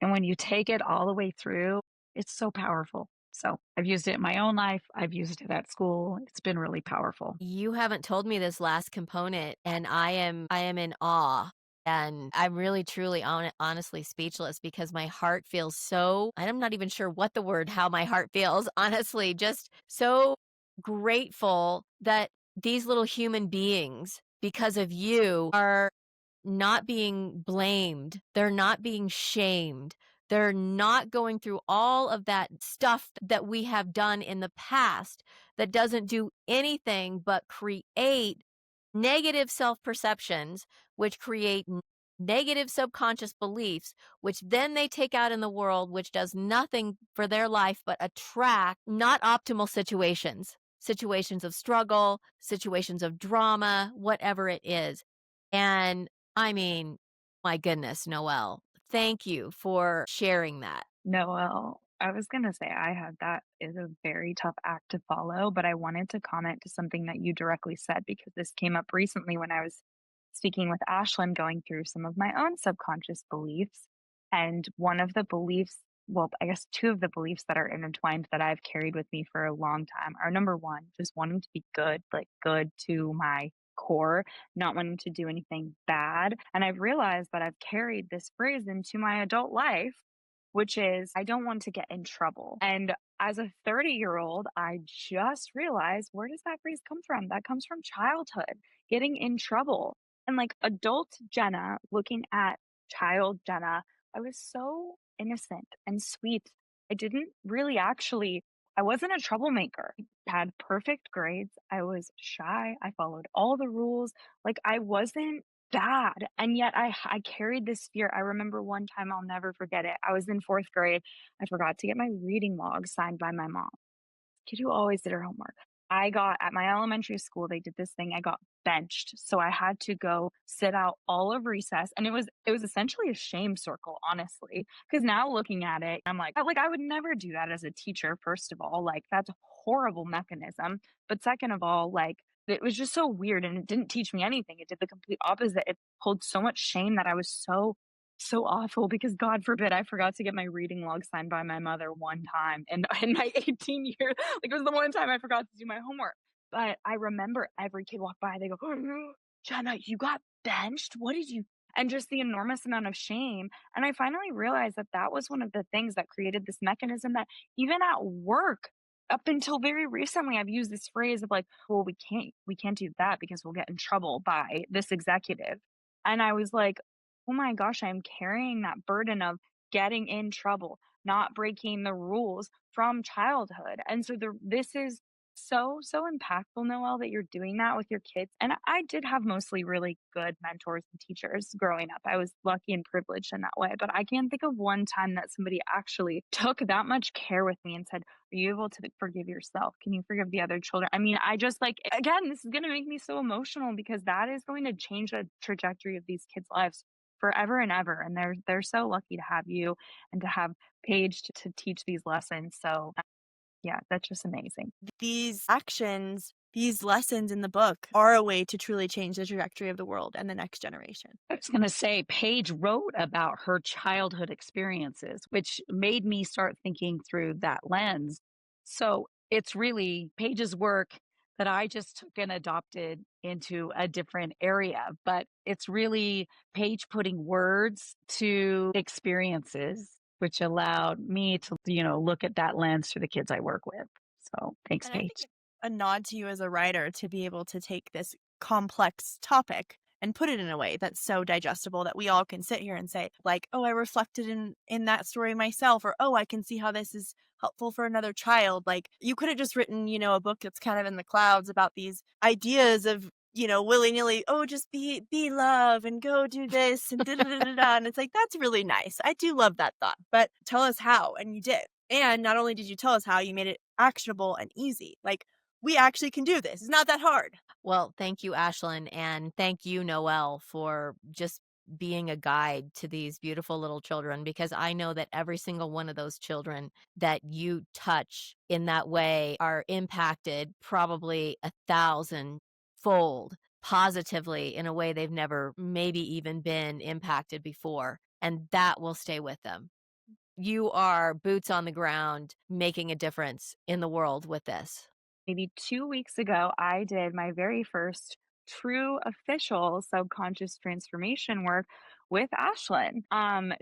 And when you take it all the way through, it's so powerful. So I've used it in my own life. I've used it at school. It's been really powerful. You haven't told me this last component, and I am in awe. And I'm really, truly, honestly speechless, because my heart feels so, I'm not even sure what the word, how my heart feels, honestly, just so grateful that these little human beings, because of you, are not being blamed. They're not being shamed. They're not going through all of that stuff that we have done in the past that doesn't do anything but create negative self-perceptions, which create negative subconscious beliefs, which then they take out in the world, which does nothing for their life but attract not optimal situations of struggle, situations of drama, whatever it is. And I mean, my goodness, Noelle, thank you for sharing that. Noel, I was gonna say that is a very tough act to follow, but I wanted to comment to something that you directly said because this came up recently when I was speaking with Ashlyn, going through some of my own subconscious beliefs. And one of the beliefs, well, I guess two of the beliefs that are intertwined that I've carried with me for a long time are number one, just wanting to be good, like good to my core, not wanting to do anything bad. And I've realized that I've carried this phrase into my adult life, which is I don't want to get in trouble. And as a 30-year-old, I just realized, where does that phrase come from? That comes from childhood, getting in trouble. And like adult Jenna looking at child Jenna, I was so innocent and sweet. I didn't really actually, I wasn't a troublemaker. I had perfect grades. I was shy. I followed all the rules. Like I wasn't bad. And yet I carried this fear. I remember one time, I'll never forget it. I was in 4th grade. I forgot to get my reading log signed by my mom. Kid who always did her homework. I got at my elementary school, they did this thing, I got benched. So I had to go sit out all of recess. And it was essentially a shame circle, honestly. Because now looking at it, I'm like I would never do that as a teacher, first of all. Like that's a horrible mechanism. But second of all, like it was just so weird and it didn't teach me anything. It did the complete opposite. It pulled so much shame that I was so awful because God forbid I forgot to get my reading log signed by my mother one time in my 18 years. Like it was the one time I forgot to do my homework. But I remember every kid walk by, they go, "Oh, Jenna, you got benched? What did you?" And just the enormous amount of shame. And I finally realized that that was one of the things that created this mechanism that even at work, up until very recently, I've used this phrase of like, well, we can't do that because we'll get in trouble by this executive. And I was like, oh my gosh, I'm carrying that burden of getting in trouble, not breaking the rules from childhood. And so this is so impactful, Noel, that you're doing that with your kids. And I did have mostly really good mentors and teachers growing up. I was lucky and privileged in that way. But I can't think of one time that somebody actually took that much care with me and said, are you able to forgive yourself? Can you forgive the other children? I mean, I just like, again, this is going to make me so emotional because that is going to change the trajectory of these kids' lives forever and ever. And they're so lucky to have you and to have Paige to teach these lessons. So yeah, that's just amazing. These actions, these lessons in the book are a way to truly change the trajectory of the world and the next generation. I was going to say, Paige wrote about her childhood experiences, which made me start thinking through that lens. So it's really Paige's work that I just took and adopted into a different area. But it's really Paige putting words to experiences, which allowed me to, look at that lens through the kids I work with. So thanks, And I think Paige. it's a nod to you as a writer to be able to take this complex topic and put it in a way that's so digestible that we all can sit here and say, like, oh, I reflected in that story myself, or oh, I can see how this is helpful for another child. Like you could have just written, a book that's kind of in the clouds about these ideas of, willy-nilly, oh, just be love and go do this and da da da da da. And it's like, that's really nice. I do love that thought. But tell us how. And you did. And not only did you tell us how, you made it actionable and easy. Like, we actually can do this. It's not that hard. Well, thank you, Ashlyn, and thank you, Noelle, for just being a guide to these beautiful little children because I know that every single one of those children that you touch in that way are impacted probably 1,000-fold positively in a way they've never maybe even been impacted before. And that will stay with them. You are boots on the ground making a difference in the world with this. Maybe 2 weeks ago, I did my very first true official subconscious transformation work with Ashlyn.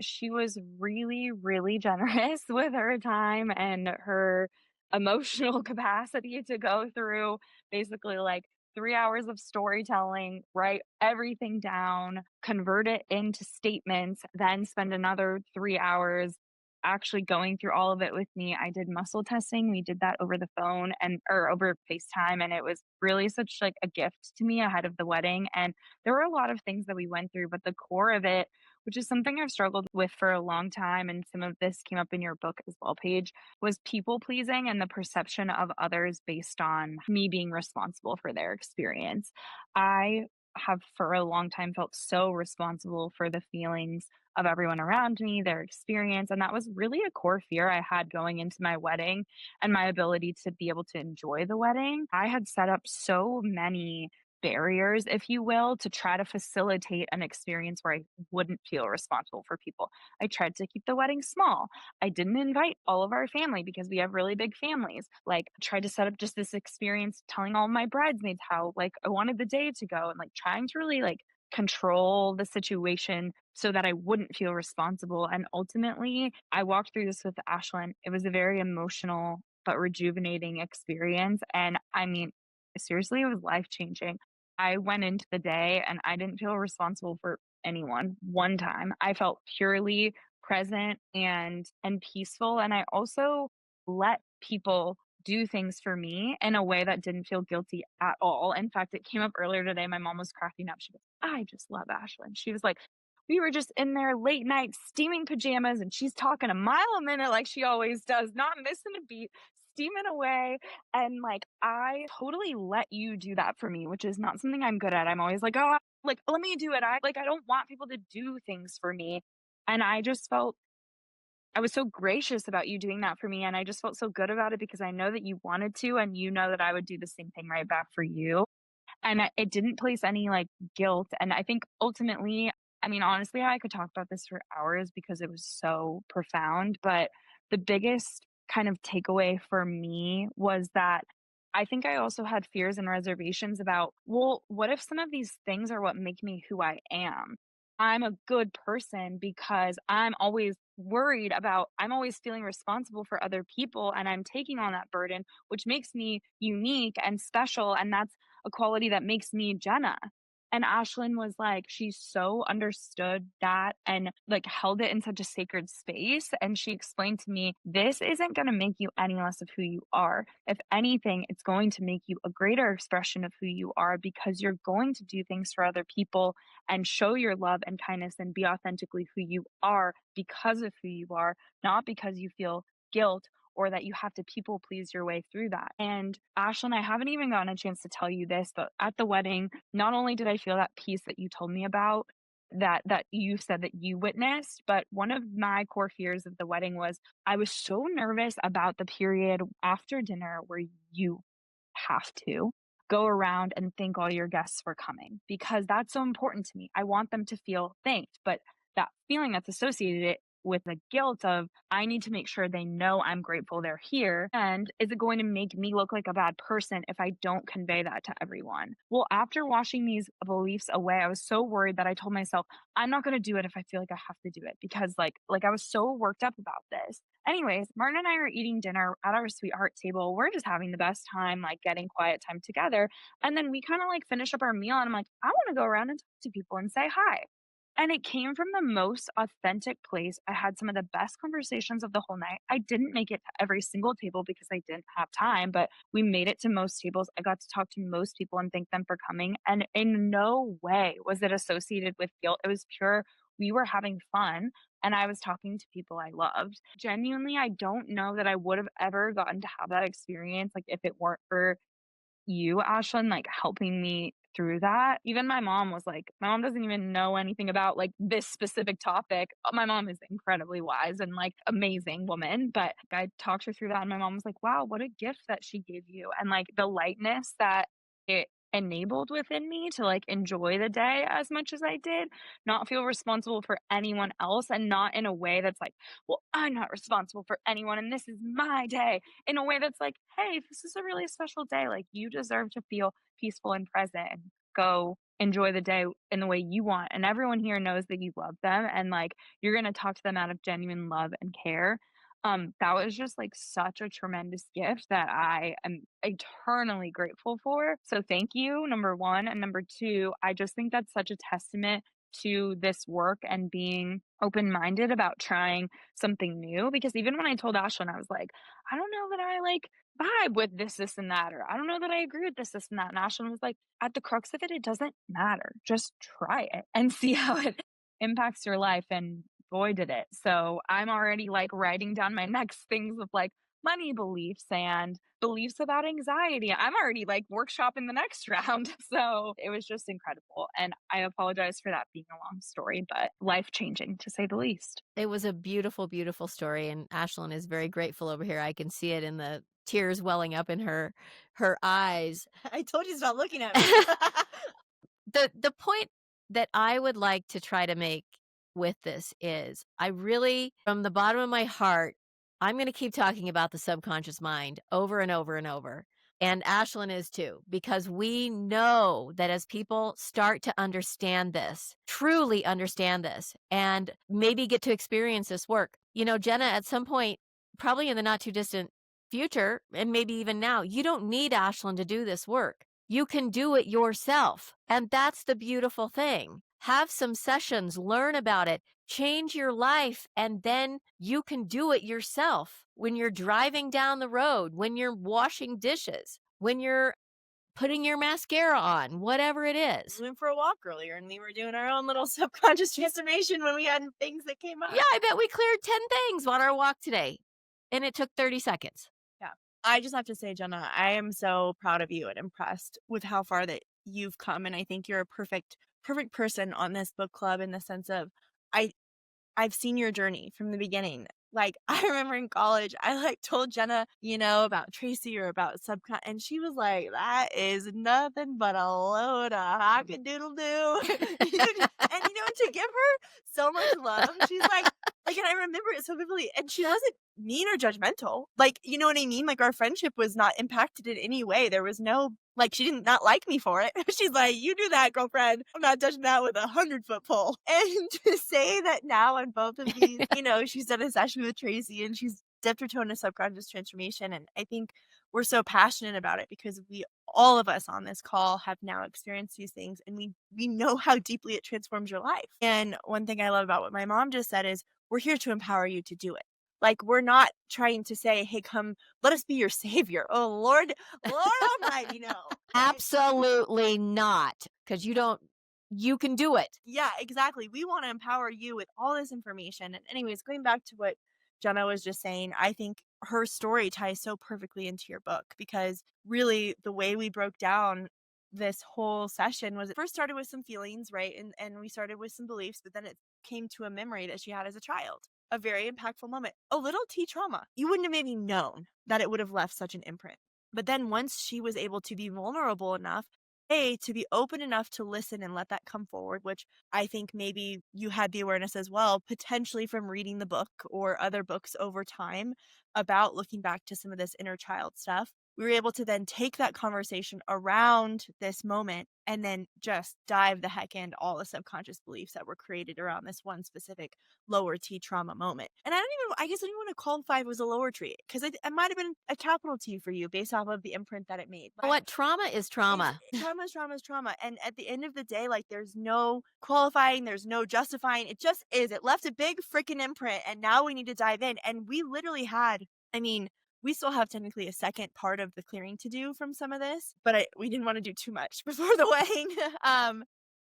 She was really, really generous with her time and her emotional capacity to go through basically like 3 hours of storytelling, write everything down, convert it into statements, then spend another 3 hours actually going through all of it with me. I did muscle testing. We did that over the phone and or over FaceTime, and it was really such like a gift to me ahead of the wedding. And there were a lot of things that we went through, but the core of it, which is something I've struggled with for a long time, and some of this came up in your book as well, Paige, was people pleasing and the perception of others based on me being responsible for their experience. I have for a long time felt so responsible for the feelings of everyone around me, their experience. And that was really a core fear I had going into my wedding and my ability to be able to enjoy the wedding. I had set up so many barriers, if you will, to try to facilitate an experience where I wouldn't feel responsible for people. I tried to keep the wedding small. I didn't invite all of our family because we have really big families. Like, tried to set up just this experience telling all my bridesmaids how like I wanted the day to go and like trying to really like control the situation so that I wouldn't feel responsible. And ultimately, I walked through this with Ashlyn. It was a very emotional but rejuvenating experience. And I mean, seriously, it was life changing. I went into the day and I didn't feel responsible for anyone one time. I felt purely present and peaceful, and I also let people do things for me in a way that didn't feel guilty at all. In fact, it came up earlier today. My mom was cracking up. She goes, "I just love Ashlyn." She was like, "We were just in there late night steaming pajamas and she's talking a mile a minute like she always does, not missing a beat, steaming away." And like, I totally let you do that for me, which is not something I'm good at. I'm always like, "Oh, like, let me do it." I don't want people to do things for me. And I just felt I was so gracious about you doing that for me, and I just felt so good about it because I know that you wanted to, and you know that I would do the same thing right back for you. And it didn't place any, like, guilt, and I think ultimately I mean, honestly, I could talk about this for hours because it was so profound, but the biggest kind of takeaway for me was that I think I also had fears and reservations about, well, what if some of these things are what make me who I am? I'm a good person because I'm always feeling responsible for other people, and I'm taking on that burden, which makes me unique and special, and that's a quality that makes me Jenna. And Ashlyn was like, she so understood that and like held it in such a sacred space. And she explained to me, this isn't going to make you any less of who you are. If anything, it's going to make you a greater expression of who you are because you're going to do things for other people and show your love and kindness and be authentically who you are because of who you are, not because you feel guilt or that you have to people please your way through that. And Ashlyn, I haven't even gotten a chance to tell you this, but at the wedding, not only did I feel that peace that you told me about, that you said that you witnessed, but one of my core fears of the wedding was I was so nervous about the period after dinner where you have to go around and thank all your guests for coming because that's so important to me. I want them to feel thanked, but that feeling that's associated it with the guilt of I need to make sure they know I'm grateful they're here. And is it going to make me look like a bad person if I don't convey that to everyone? Well, after washing these beliefs away, I was so worried that I told myself, I'm not going to do it if I feel like I have to do it because like I was so worked up about this. Anyways, Martin and I are eating dinner at our sweetheart table. We're just having the best time, like getting quiet time together. And then we kind of like finish up our meal and I'm like, I want to go around and talk to people and say hi. And it came from the most authentic place. I had some of the best conversations of the whole night. I didn't make it to every single table because I didn't have time, but we made it to most tables. I got to talk to most people and thank them for coming. And in no way was it associated with guilt. It was pure, we were having fun and I was talking to people I loved. Genuinely, I don't know that I would have ever gotten to have that experience like if it weren't for you, Ashlyn, like helping me through that. Even my mom doesn't even know anything about like this specific topic. My mom is incredibly wise and like amazing woman, but I talked her through that and my mom was like, wow, what a gift that she gave you. And like the lightness that it enabled within me to like enjoy the day as much as I did, not feel responsible for anyone else and not in a way that's like, well, I'm not responsible for anyone and this is my day in a way that's like, hey, this is a really special day. Like, you deserve to feel peaceful and present and go enjoy the day in the way you want. And everyone here knows that you love them and like you're going to talk to them out of genuine love and care. That was just like such a tremendous gift that I am eternally grateful for. So thank you, number one. And number two, I just think that's such a testament to this work and being open minded about trying something new. Because even when I told Ashlyn, I was like, I don't know that I like vibe with this, and that, or I don't know that I agree with this, and that. And Ashlyn was like, at the crux of it, it doesn't matter. Just try it and see how it impacts your life. And boy, did it. So I'm already like writing down my next things of like, money beliefs and beliefs about anxiety. I'm already like workshopping the next round. So it was just incredible. And I apologize for that being a long story, but life changing to say the least. It was a beautiful, beautiful story, and Ashlyn is very grateful over here. I can see it in the tears welling up in her eyes. I told you to stop looking at me. The point that I would like to try to make with this is I really, from the bottom of my heart, I'm going to keep talking about the subconscious mind over and over and over. And Ashlyn is too, because we know that as people start to understand this, truly understand this, and maybe get to experience this work, Jenna, at some point, probably in the not too distant future, and maybe even now, you don't need Ashlyn to do this work. You can do it yourself. And that's the beautiful thing. Have some sessions, learn about it, change your life, and then you can do it yourself when you're driving down the road, when you're washing dishes, when you're putting your mascara on, whatever it is. We went for a walk earlier and we were doing our own little subconscious transformation when we had things that came up. Yeah, I bet we cleared 10 things on our walk today. And it took 30 seconds. Yeah. I just have to say, Jenna, I am so proud of you and impressed with how far that you've come. And I think you're a perfect person on this book club in the sense of I I've seen your journey from the beginning. Like, I remember in college, I like told Jenna, about Tracy or about subcon, and she was like, "That is nothing but a load of hockadoodle-doo." And to give her so much love, she's and I remember it so vividly, and she wasn't mean or judgmental. Like, you know what I mean? Like, our friendship was not impacted in any way. There was no, like, she did not like me for it. She's like, "You do that, girlfriend. I'm not touching that with a 100-foot pole." And to say that now on both of these, she's done a session with Tracy and she's dipped her toe into subconscious transformation. And I think we're so passionate about it because all of us on this call have now experienced these things and we know how deeply it transforms your life. And one thing I love about what my mom just said is we're here to empower you to do it. Like, we're not trying to say, "Hey, come, let us be your savior." Oh, Lord Almighty, no. Absolutely not. Because you can do it. Yeah, exactly. We want to empower you with all this information. And anyways, going back to what Jenna was just saying, I think her story ties so perfectly into your book because really the way we broke down this whole session was it first started with some feelings, right? And we started with some beliefs, but then it came to a memory that she had as a child. A very impactful moment. A little T trauma. You wouldn't have maybe known that it would have left such an imprint. But then once she was able to be vulnerable enough, to be open enough to listen and let that come forward, which I think maybe you had the awareness as well, potentially from reading the book or other books over time about looking back to some of this inner child stuff. We were able to then take that conversation around this moment and then just dive the heck into all the subconscious beliefs that were created around this one specific lower T trauma moment. And I guess I don't even want to qualify it was a lower T because it might have been a capital T for you based off of the imprint that it made. But What trauma is trauma? trauma is trauma is trauma. And at the end of the day, like, there's no qualifying, there's no justifying. It just is. It left a big freaking imprint. And now we need to dive in. And we literally we still have technically a second part of the clearing to do from some of this, but we didn't want to do too much before the wedding.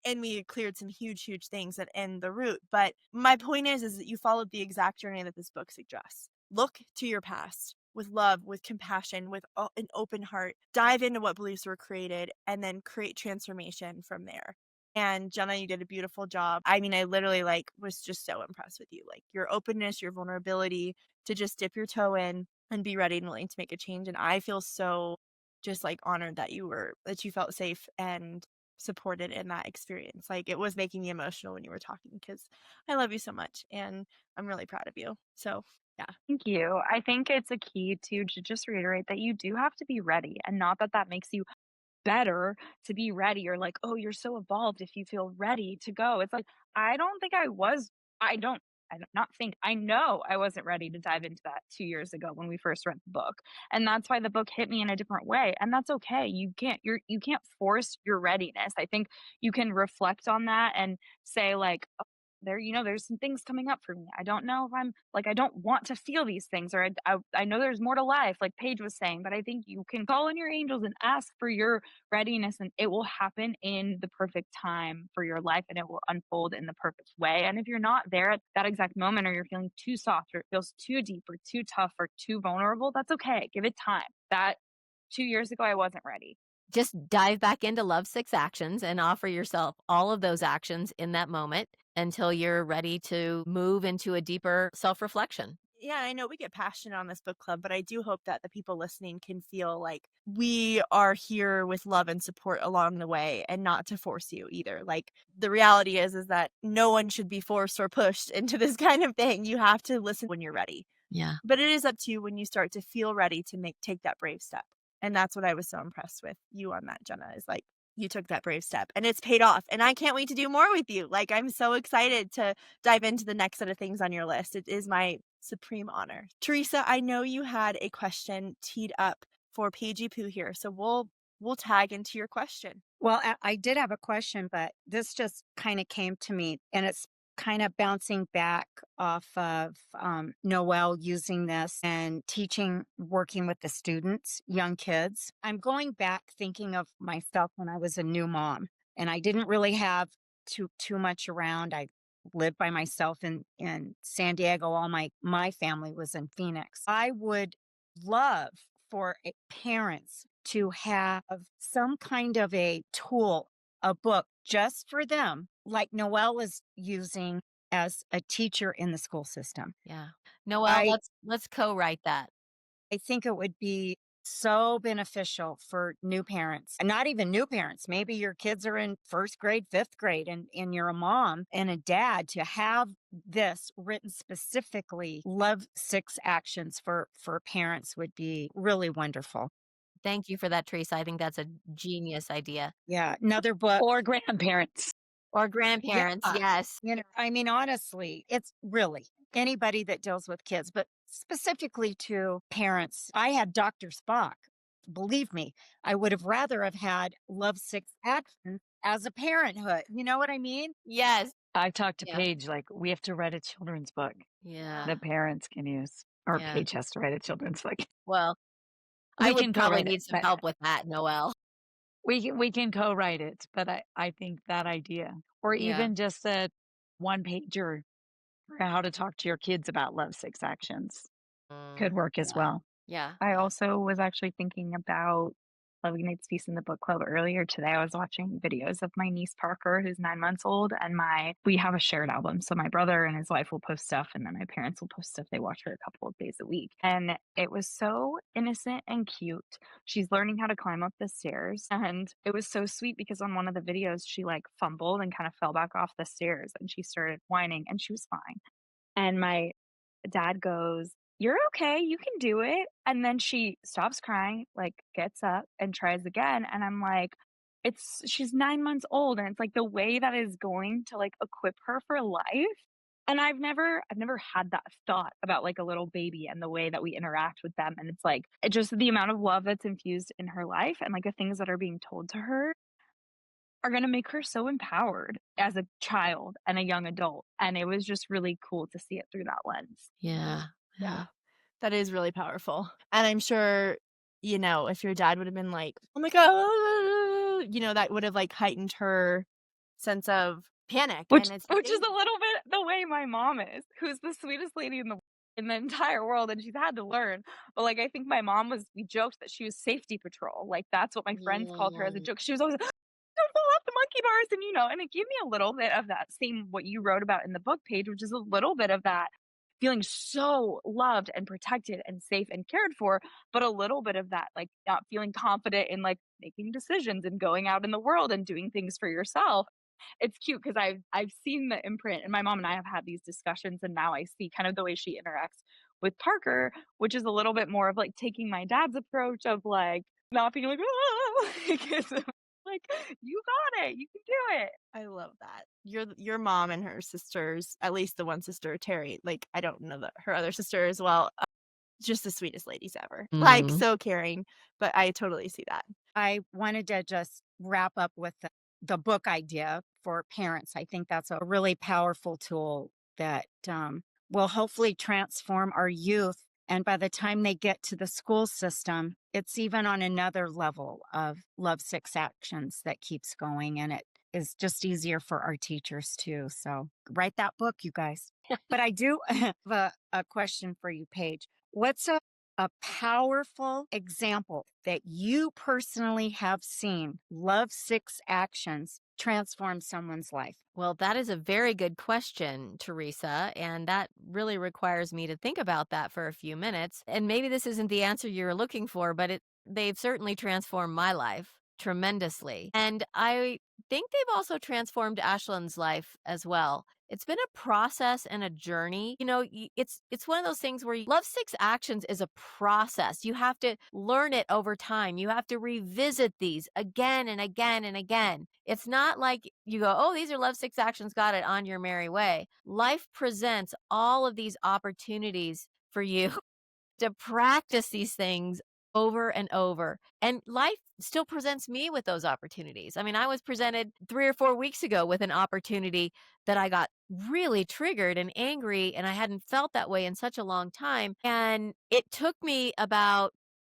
And we cleared some huge things that end the root. But my point is that you followed the exact journey that this book suggests. Look to your past with love, with compassion, with an open heart. Dive into what beliefs were created and then create transformation from there. And Jenna, you did a beautiful job. I mean, I literally was just so impressed with you. Like, your openness, your vulnerability to just dip your toe in and be ready and willing to make a change. And I feel so just honored that you felt safe and supported in that experience. Like, it was making me emotional when you were talking because I love you so much and I'm really proud of you. So yeah. Thank you. I think it's a key to just reiterate that you do have to be ready and not that that makes you better to be ready or like, oh, you're so evolved if you feel ready to go. It's like, I don't think I was, I don't not think, I know I wasn't ready to dive into that 2 years ago when we first read the book. And that's why the book hit me in a different way. And that's okay. You can't force your readiness. I think you can reflect on that and say like, there's some things coming up for me. I don't know if I'm like, I don't want to feel these things, or I know there's more to life, like Paige was saying, but I think you can call in your angels and ask for your readiness, and it will happen in the perfect time for your life, and it will unfold in the perfect way. And if you're not there at that exact moment, or you're feeling too soft, or it feels too deep, or too tough, or too vulnerable, that's okay. Give it time. That 2 years ago, I wasn't ready. Just dive back into Love Six Actions and offer yourself all of those actions in that moment until you're ready to move into a deeper self reflection. Yeah, I know we get passionate on this book club, but I do hope that the people listening can feel like we are here with love and support along the way and not to force you either. Like the reality is that no one should be forced or pushed into this kind of thing. You have to listen when you're ready. Yeah. But it is up to you when you start to feel ready to take that brave step. And that's what I was so impressed with you on that, Jenna, is like you took that brave step and it's paid off. And I can't wait to do more with you. Like I'm so excited to dive into the next set of things on your list. It is my supreme honor. Teresa, I know you had a question teed up for Paigey Poo here. So we'll tag into your question. Well, I did have a question, but this just kind of came to me, and it's kind of bouncing back off of Noelle using this and teaching, working with the students, young kids. I'm going back thinking of myself when I was a new mom, and I didn't really have too much around. I lived by myself in San Diego. All my family was in Phoenix. I would love for parents to have some kind of a tool, a book just for them, like Noelle is using as a teacher in the school system. Yeah. Noelle, I let's co-write that. I think it would be so beneficial for new parents, and not even new parents. Maybe your kids are in first grade, fifth grade, and you're a mom and a dad, to have this written specifically. Love Six Actions for parents would be really wonderful. Thank you for that, Teresa. I think that's a genius idea. Yeah, another book. Or grandparents. Or Yeah, grandparents, yes. I mean, honestly, it's really anybody that deals with kids, but specifically to parents. I had Dr. Spock. Believe me, I would have rather have had Love Six Actions as a parenthood. You know what I mean? Yes. I've talked to Yeah. Paige, like, we have to write a children's book Yeah. that parents can use, or Yeah. Paige has to write a children's book. Well, I We would can probably co-write it, need some but help with that, Noelle. we can co-write it, but I think that idea, or Yeah. even just a one pager for how to talk to your kids about Love Six Actions could work as Yeah. well. Yeah. I also was actually thinking about Love Ignites Peace in the book club earlier today. I was watching videos of my niece Parker, who's 9 months old, and we have a shared album. So my brother and his wife will post stuff, and then my parents will post stuff. They watch her a couple of days a week. And it was so innocent and cute. She's learning how to climb up the stairs. And it was so sweet because on one of the videos, she like fumbled and kind of fell back off the stairs and she started whining and she was fine. And my dad goes, "You're okay, you can do it." And then she stops crying, like, gets up and tries again, and I'm like, she's 9 months old, and it's, like, the way that is going to, like, equip her for life, and I've never had that thought about, like, a little baby and the way that we interact with them, and it's, like, just the amount of love that's infused in her life and, like, the things that are being told to her are gonna make her so empowered as a child and a young adult, and it was just really cool to see it through that lens. Yeah. Yeah. That is really powerful. And I'm sure, if your dad would have been like, "Oh my god," that would have like heightened her sense of panic. Which And it's which is a little bit the way my mom is, who's the sweetest lady in the entire world, and she's had to learn. But, like, I think my mom we joked that she was safety patrol, like, that's what my friends called her as a joke. She was always, "Don't fall off the monkey bars," and, and it gave me a little bit of that same what you wrote about in the book page, which is a little bit of that feeling so loved and protected and safe and cared for, but a little bit of that, like, not feeling confident in, like, making decisions and going out in the world and doing things for yourself. It's cute because I've seen the imprint, and my mom and I have had these discussions, and now I see kind of the way she interacts with Parker, which is a little bit more of, like, taking my dad's approach of, like, not being like, "Ah," like, "You got it, you can do it." I love that. Your mom and her sisters, at least the one sister, Terry, like I don't know her other sister as well, just the sweetest ladies ever. Like Mhm. so caring, but I totally see that. I wanted to just wrap up with the book idea for parents. I think that's a really powerful tool that will hopefully transform our youth. And by the time they get to the school system, it's even on another level of love six actions that keeps going. And it is just easier for our teachers too. So write that book, you guys. But I do have a question for you, Paige. What's a powerful example that you personally have seen love six actions transform someone's life? Well, that is a very good question, Teresa. And that really requires me to think about that for a few minutes. And maybe this isn't the answer you're looking for, but they've certainly transformed my life tremendously. And I think they've also transformed Ashlyn's life as well. It's been a process and a journey. It's one of those things where love six actions is a process. You have to learn it over time. You have to revisit these again and again and again. It's not like you go, oh, these are love six actions, got it, on your merry way. Life presents all of these opportunities for you to practice these things over and over. And life still presents me with those opportunities. I mean, I was presented 3 or 4 weeks ago with an opportunity that I got really triggered and angry, and I hadn't felt that way in such a long time. And it took me about,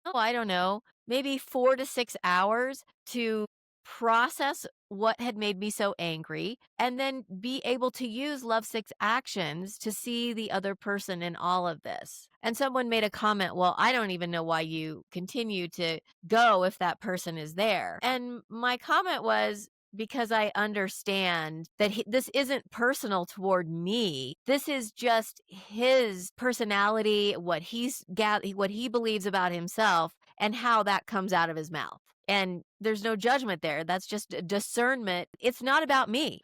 oh, I don't know, maybe 4 to 6 hours to process what had made me so angry and then be able to use love six actions to see the other person in all of this. And someone made a comment, well, I don't even know why you continue to go if that person is there. And my comment was, because I understand that this isn't personal toward me. This is just his personality, what what he believes about himself, and how that comes out of his mouth. And there's no judgment there. That's just discernment. It's not about me.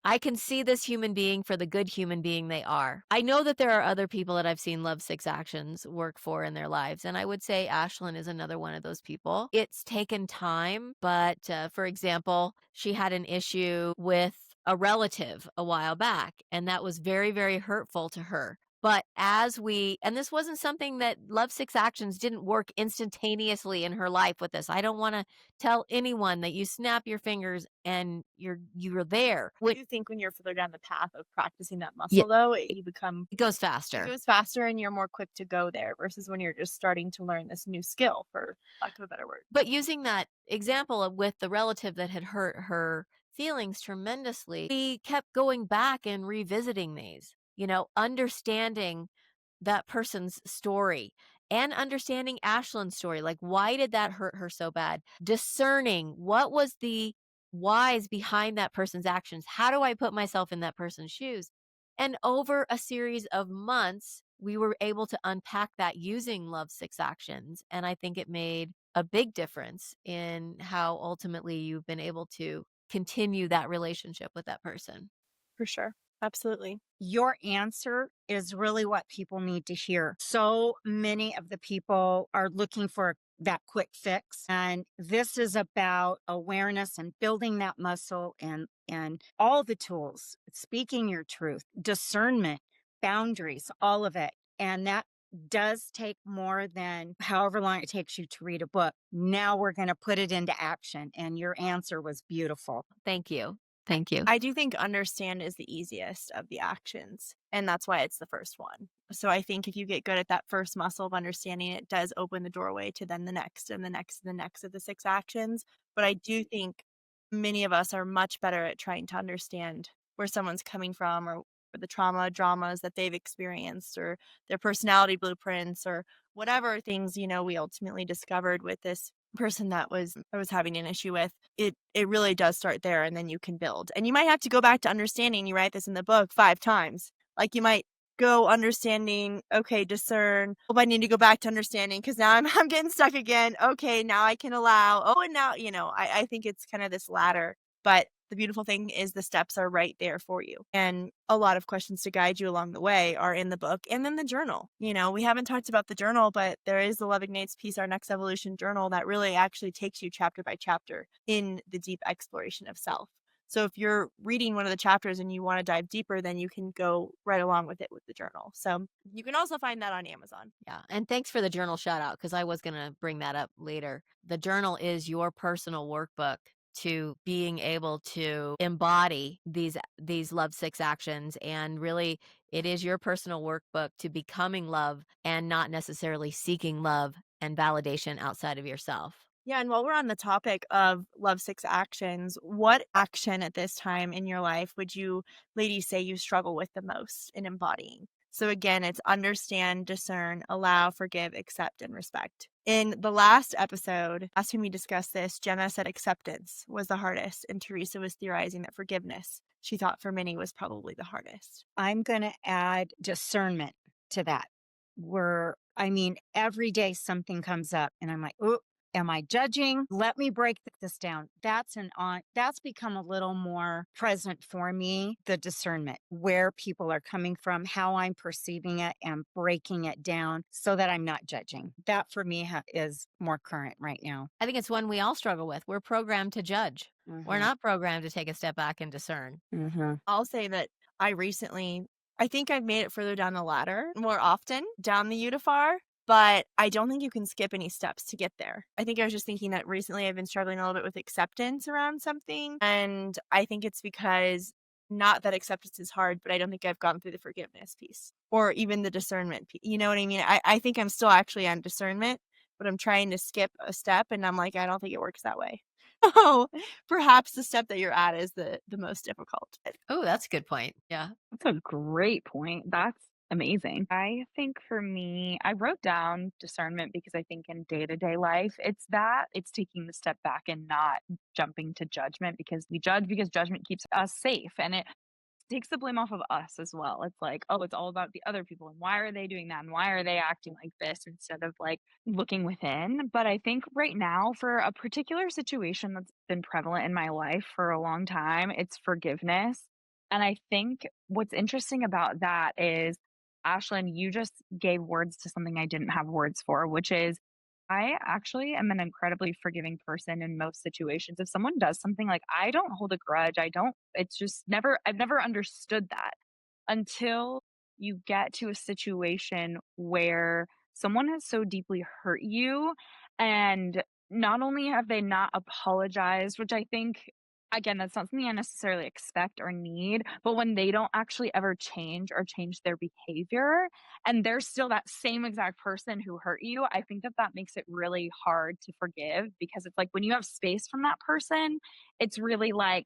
I can see this human being for the good human being they are. I know that there are other people that I've seen love six actions work for in their lives. And I would say Ashlyn is another one of those people. It's taken time, but for example, she had an issue with a relative a while back, and that was very, very hurtful to her. But and this wasn't something that love six actions didn't work instantaneously in her life with this. I don't want to tell anyone that you snap your fingers and you're there. I do think when you're further down the path of practicing that Yeah, muscle, though, you become it goes it faster. goes faster and you're more quick to go there versus when you're just starting to learn this new skill, for lack of a better word. But using that example with the relative that had hurt her feelings tremendously, we kept going back and revisiting these, understanding that person's story and understanding Ashlyn's story. Like, why did that hurt her so bad? Discerning what was the whys behind that person's actions. How do I put myself in that person's shoes? And over a series of months, we were able to unpack that using Love Six Actions. And I think it made a big difference in how ultimately you've been able to continue that relationship with that person. For sure. Absolutely. Your answer is really what people need to hear. So many of the people are looking for that quick fix. And this is about awareness and building that muscle and all the tools, speaking your truth, discernment, boundaries, all of it. And that does take more than however long it takes you to read a book. Now we're going to put it into action. And your answer was beautiful. Thank you. Thank you. I do think understand is the easiest of the actions, and that's why it's the first one. So I think if you get good at that first muscle of understanding, it does open the doorway to then the next and the next and the next of the six actions. But I do think many of us are much better at trying to understand where someone's coming from, or the dramas that they've experienced, or their personality blueprints, or whatever things, we ultimately discovered with this person that I was having an issue with. It really does start there, and then you can build. And you might have to go back to understanding. You write this in the book 5 times. Like, you might go understanding, okay, discern. Oh, I need to go back to understanding because now I'm getting stuck again. Okay, now I can allow. Oh, and now, I think it's kind of this ladder. But the beautiful thing is the steps are right there for you. And a lot of questions to guide you along the way are in the book and then the journal. We haven't talked about the journal, but there is the Love Ignites Peace, Our Next Evolution journal that really actually takes you chapter by chapter in the deep exploration of self. So if you're reading one of the chapters and you want to dive deeper, then you can go right along with it with the journal. So you can also find that on Amazon. Yeah. And thanks for the journal shout out, because I was going to bring that up later. The journal is your personal workbook to being able to embody these love six actions. And really, it is your personal workbook to becoming love and not necessarily seeking love and validation outside of yourself. Yeah, and while we're on the topic of Love Six Actions, what action at this time in your life would you ladies say you struggle with the most in embodying? So again, it's understand, discern, allow, forgive, accept, and respect. In the last episode, last time we discussed this, Gemma said acceptance was the hardest, and Teresa was theorizing that forgiveness, she thought for many, was probably the hardest. I'm going to add discernment to that. I mean, every day something comes up and I'm like, oh, am I judging? Let me break this down. That's become a little more present for me, the discernment, where people are coming from, how I'm perceiving it and breaking it down so that I'm not judging. That for me is more current right now. I think it's one we all struggle with. We're programmed to judge. We're Mhm. not programmed to take a step back and discern. Mhm. I'll say that I think I've made it further down the ladder more often down the Udafar, but I don't think you can skip any steps to get there. I think I was just thinking that recently I've been struggling a little bit with acceptance around something. And I think it's because not that acceptance is hard, but I don't think I've gone through the forgiveness piece or even the discernment piece. You know what I mean? I think I'm still actually on discernment, but I'm trying to skip a step and I'm like, I don't think it works that way. Oh, perhaps the step that you're at is the most difficult. Oh, that's a good point. Yeah. That's a great point. That's amazing. I think for me, I wrote down discernment because I think in day to day life, it's taking the step back and not jumping to judgment because we judge because judgment keeps us safe. And it takes the blame off of us as well. It's like, oh, it's all about the other people and why are they doing that and why are they acting like this instead of like looking within. But I think right now, for a particular situation that's been prevalent in my life for a long time, it's forgiveness. And I think what's interesting about that is, Ashlyn, you just gave words to something I didn't have words for, which is I actually am an incredibly forgiving person in most situations. If someone does something, like, I don't hold a grudge. I don't, it's just never, I've never understood that until you get to a situation where someone has so deeply hurt you. And not only have they not apologized, which I think, again, that's not something I necessarily expect or need, but when they don't actually ever change or change their behavior, and they're still that same exact person who hurt you, I think that that makes it really hard to forgive because it's like when you have space from that person, it's really like,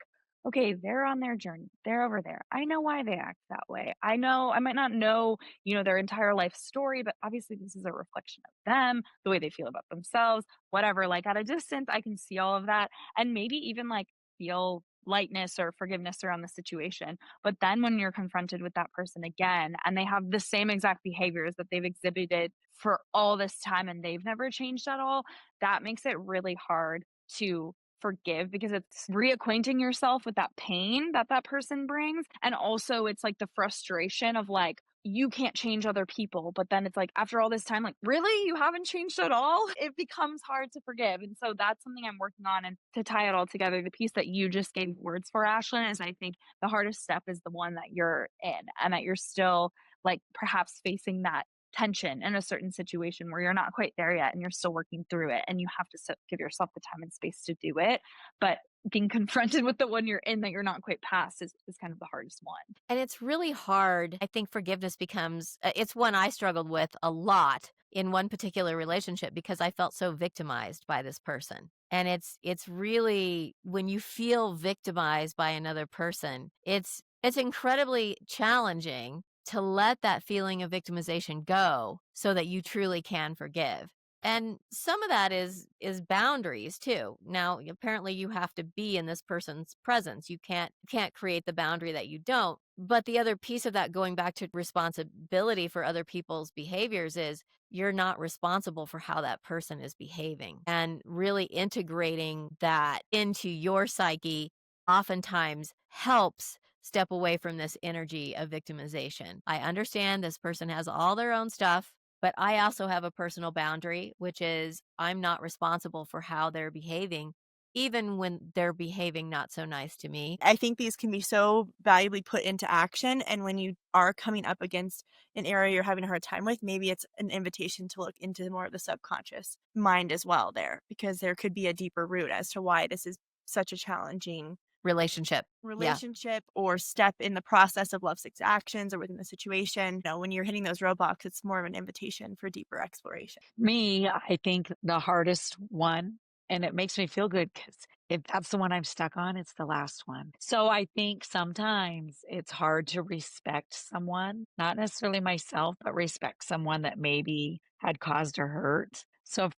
okay, they're on their journey. They're over there. I know why they act that way. I know I might not know, their entire life story, but obviously this is a reflection of them, the way they feel about themselves, whatever. Like at a distance, I can see all of that and maybe even like feel lightness or forgiveness around the situation. But then when you're confronted with that person again and they have the same exact behaviors that they've exhibited for all this time and they've never changed at all, that makes it really hard to forgive because it's reacquainting yourself with that pain that that person brings. And also, it's like the frustration of like, you can't change other people. But then it's like, after all this time, like, really? You haven't changed at all? It becomes hard to forgive. And so that's something I'm working on. And to tie it all together, the piece that you just gave words for, Ashlyn, is I think the hardest step is the one that you're in and that you're still like perhaps facing that tension in a certain situation where you're not quite there yet and you're still working through it and you have to give yourself the time and space to do it, but being confronted with the one you're in that you're not quite past is kind of the hardest one. And it's really hard. I think forgiveness becomes, it's one I struggled with a lot in one particular relationship because I felt so victimized by this person. And it's really when you feel victimized by another person, it's incredibly challenging to let that feeling of victimization go so that you truly can forgive. And some of that is boundaries too. Now, apparently you have to be in this person's presence. You can't create the boundary that you don't. But the other piece of that, going back to responsibility for other people's behaviors, is you're not responsible for how that person is behaving. And really integrating that into your psyche oftentimes helps step away from this energy of victimization. I understand this person has all their own stuff, but I also have a personal boundary, which is I'm not responsible for how they're behaving, even when they're behaving not so nice to me. I think these can be so valuably put into action. And when you are coming up against an area you're having a hard time with, maybe it's an invitation to look into more of the subconscious mind as well there, because there could be a deeper root as to why this is such a challenging Relationship. Yeah. relationship or step in the process of love six actions or within the situation. When you're hitting those roadblocks, it's more of an invitation for deeper exploration. Me, I think the hardest one, and it makes me feel good because if that's the one I'm stuck on, it's the last one. So I think sometimes it's hard to respect someone, not necessarily myself, but respect someone that maybe had caused a hurt. So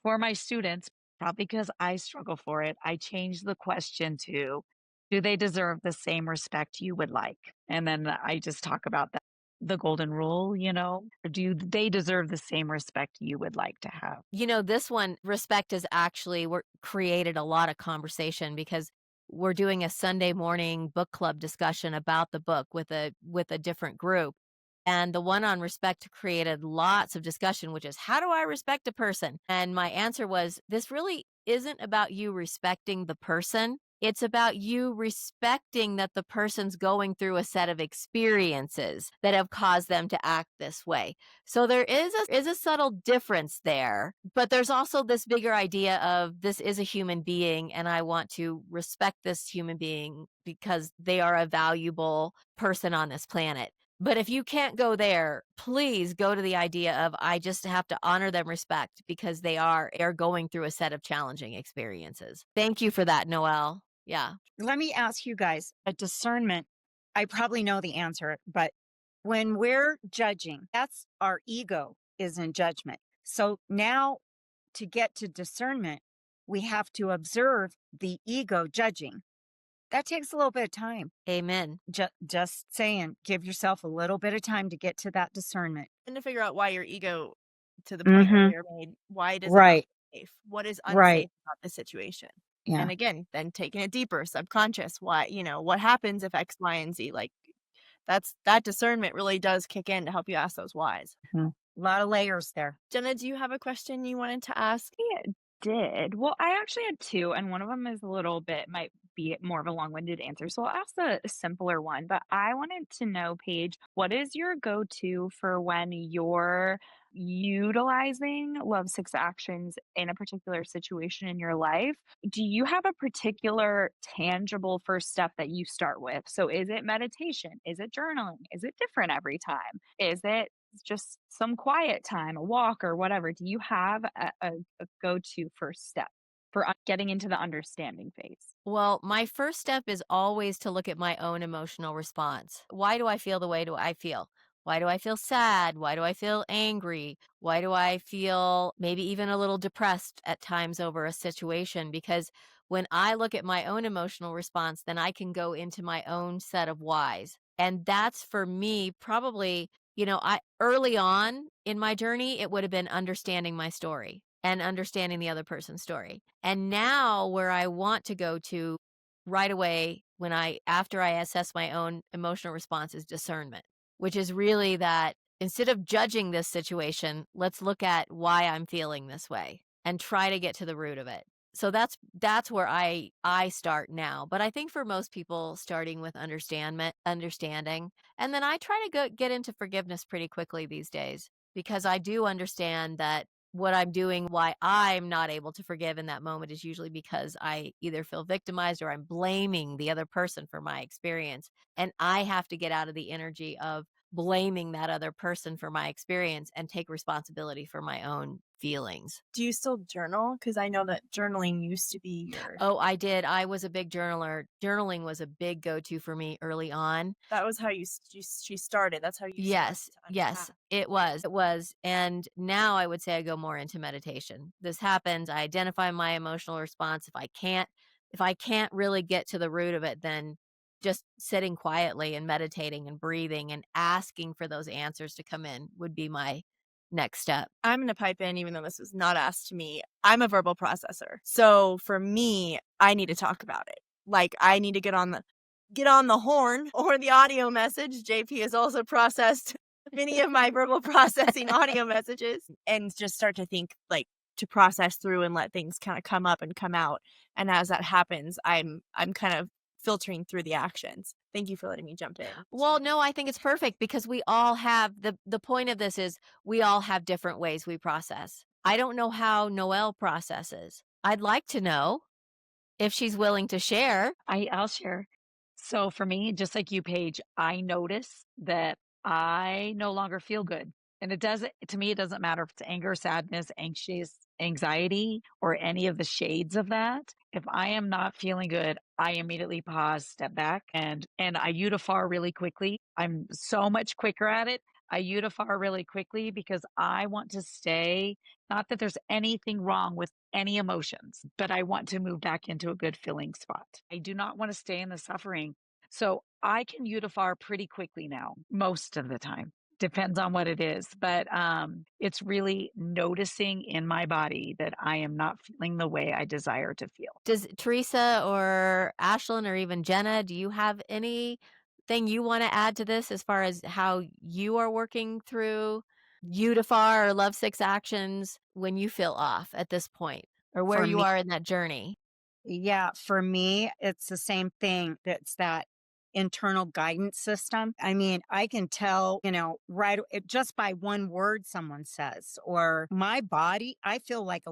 for my students, probably because I struggle for it, I changed the question to, do they deserve the same respect you would like? And then I just talk about that, the golden rule, or do they deserve the same respect you would like to have? This one, respect, is actually created a lot of conversation because we're doing a Sunday morning book club discussion about the book with a different group. And the one on respect created lots of discussion, which is, how do I respect a person? And my answer was, this really isn't about you respecting the person. It's about you respecting that the person's going through a set of experiences that have caused them to act this way. So there is a subtle difference there, but there's also this bigger idea of, this is a human being and I want to respect this human being because they are a valuable person on this planet. But if you can't go there, please go to the idea of, I just have to honor them respect because they are going through a set of challenging experiences. Thank you for that, Noelle. Yeah. Let me ask you guys a discernment. I probably know the answer, but when we're judging, that's our ego is in judgment. So now to get to discernment, we have to observe the ego judging. That takes a little bit of time. Amen. Just saying, give yourself a little bit of time to get to that discernment. And to figure out why your ego, to the point earlier made, why does it not Right. feel safe? What is Right. unsafe about the situation? Yeah. And again, then taking it deeper, subconscious, why, what happens if X, Y, and Z? Like that discernment really does kick in to help you ask those whys. A lot of layers there. Jenna, do you have a question you wanted to ask? I did. Well, I actually had two, and one of them is a little bit might be more of a long-winded answer. So I'll ask the simpler one. But I wanted to know, Paige, what is your go-to for when you're utilizing love six actions in a particular situation in your life? Do you have a particular tangible first step that you start with? So is it meditation? Is it journaling? Is it different every time? Is it just some quiet time, a walk or whatever? Do you have a go-to first step for getting into the understanding phase? Well, my first step is always to look at my own emotional response. Why do I feel the way do I feel? Why do I feel sad? Why do I feel angry? Why do I feel maybe even a little depressed at times over a situation? Because when I look at my own emotional response, then I can go into my own set of whys. And that's for me probably, I early on in my journey, it would have been understanding my story and understanding the other person's story. And now where I want to go to right away after I assess my own emotional response is discernment, which is really that instead of judging this situation, let's look at why I'm feeling this way and try to get to the root of it. So that's where I start now. But I think for most people, starting with understanding, and then I try to get into forgiveness pretty quickly these days because I do understand that what I'm doing, why I'm not able to forgive in that moment, is usually because I either feel victimized or I'm blaming the other person for my experience. And I have to get out of the energy of blaming that other person for my experience and take responsibility for my own feelings. Do you still journal? Because I know that journaling used to be your. Oh, I did. I was a big journaler. Journaling was a big go-to for me early on. That was how she started. That's how you Yes, started to yes, unpack. it was. And now I would say I go more into meditation. This happens. I identify my emotional response. If I can't really get to the root of it, then just sitting quietly and meditating and breathing and asking for those answers to come in would be my next step. I'm going to pipe in, even though this was not asked to me. I'm a verbal processor. So for me, I need to talk about it. Like I need to get on the horn or the audio message. JP has also processed many of my verbal processing audio messages and just start to think, like, to process through and let things kind of come up and come out. And as that happens, I'm kind of filtering through the actions. Thank you for letting me jump in. Well, no, I think it's perfect because we all have the point of this is we all have different ways we process. I don't know how Noelle processes. I'd like to know. if she's willing to share. I'll share. So for me, just like you, Paige, I notice that I no longer feel good. And it doesn't, to me, it doesn't matter if it's anger, sadness, anxious, anxiety, or any of the shades of that. If I am not feeling good, I immediately pause, step back, and I eudophar really quickly. I'm so much quicker at it. I eudophar really quickly because I want to stay, not that there's anything wrong with any emotions, but I want to move back into a good feeling spot. I do not want to stay in the suffering. So I can eudophar pretty quickly now, most of the time. Depends on what it is, but it's really noticing in my body that I am not feeling the way I desire to feel. Does Teresa or Ashlyn or even Jenna, do you have anything you want to add to this as far as how you are working through Udafar or Love Six actions when you feel off at this point, or where For you me, are in that journey? yeah, for me, it's the same thing. It's that internal guidance system. I mean, I can tell, just by one word someone says, or my body, I feel like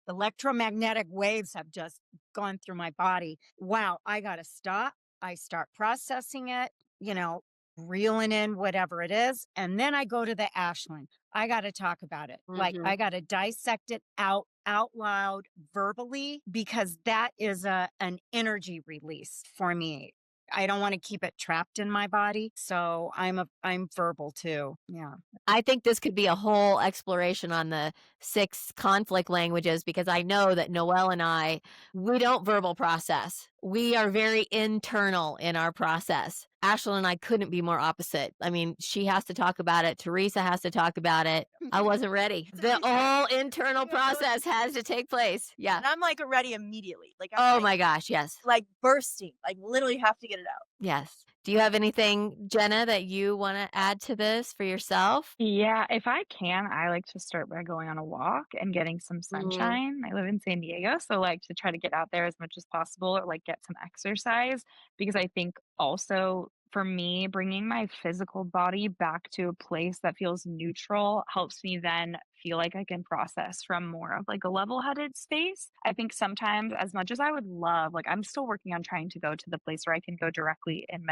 electromagnetic waves have just gone through my body. Wow, I got to stop. I start processing it, you know, reeling in whatever it is. And then I go to the Ashland. I got to talk about it. Like Mhm. I got to dissect it out loud verbally because that is an energy release for me. I don't want to keep it trapped in my body. So I'm verbal too. Yeah. I think this could be a whole exploration on the 6 conflict languages because I know that Noelle and I, we don't verbal process. We are very internal in our process. Ashlyn and I couldn't be more opposite. I mean, she has to talk about it. Teresa has to talk about it. I wasn't ready. The whole internal process has to take place. Yeah. And I'm like ready immediately. Like I'm Oh my gosh, yes. like bursting. Like literally have to get it out. Yes. Do you have anything, Jenna, that you wanna add to this for yourself? Yeah, if I can, I like to start by going on a walk and getting some Mm. sunshine. I live in San Diego, so like to try to get out there as much as possible or like get some exercise because I think also for me, bringing my physical body back to a place that feels neutral helps me then feel like I can process from more of like a level-headed space. I think sometimes as much as I would love, like I'm still working on trying to go to the place where I can go directly into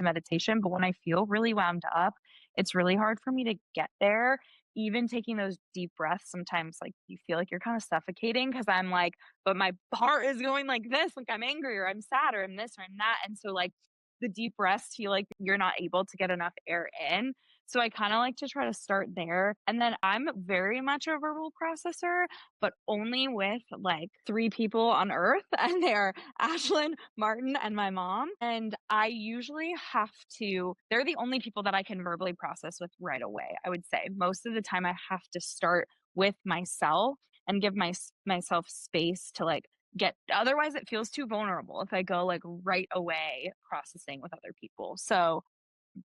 meditation, but when I feel really wound up, it's really hard for me to get there. Even taking those deep breaths, sometimes like you feel like you're kind of suffocating because I'm like, but my heart is going like this, like I'm angry or I'm sad or I'm this or I'm that. And so, like, the deep breaths feel like you're not able to get enough air in. So I kind of like to try to start there. And then I'm very much a verbal processor, but only with like three people on earth, and they're Ashlyn, Martin, and my mom. And I usually have to, they're the only people that I can verbally process with right away, I would say. Most of the time, I have to start with myself and give myself space to like get, otherwise, it feels too vulnerable if I go like right away processing with other people. So,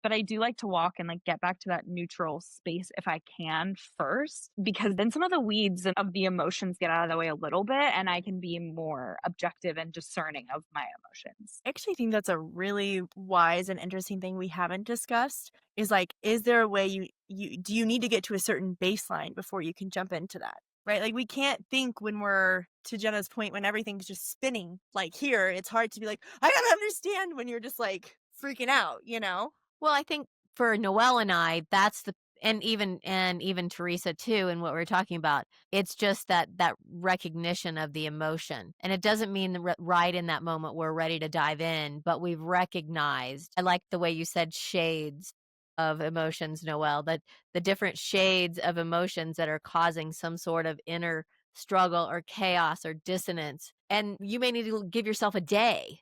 but I do like to walk and like get back to that neutral space if I can first, because then some of the weeds of the emotions get out of the way a little bit and I can be more objective and discerning of my emotions. I actually think that's a really wise and interesting thing we haven't discussed is like, is there a way you do you need to get to a certain baseline before you can jump into that? Right? Like we can't think when we're to Jenna's point when everything's just spinning. Like here, it's hard to be like, I gotta understand when you're just like freaking out, you know? Well, I think for Noelle and I, that's the and even Teresa too, and what we're talking about, it's just that recognition of the emotion, and it doesn't mean right in that moment we're ready to dive in, but we've recognized. I like the way you said shades of emotions, Noelle. That the different shades of emotions that are causing some sort of inner struggle or chaos or dissonance, and you may need to give yourself a day,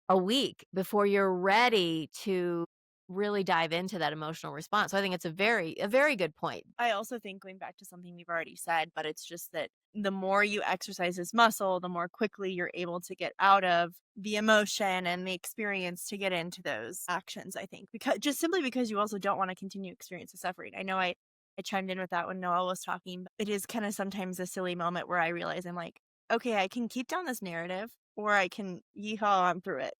a week before you're ready to really dive into that emotional response. So I think it's a very good point. I also think going back to something we've already said, but it's just that the more you exercise this muscle, the more quickly you're able to get out of the emotion and the experience to get into those actions, I think. Because just simply because you also don't want to continue experience the suffering. I know I chimed in with that when Noelle was talking. But it is kind of sometimes a silly moment where I realize I'm like, okay, I can keep down this narrative or I can yeehaw on through it.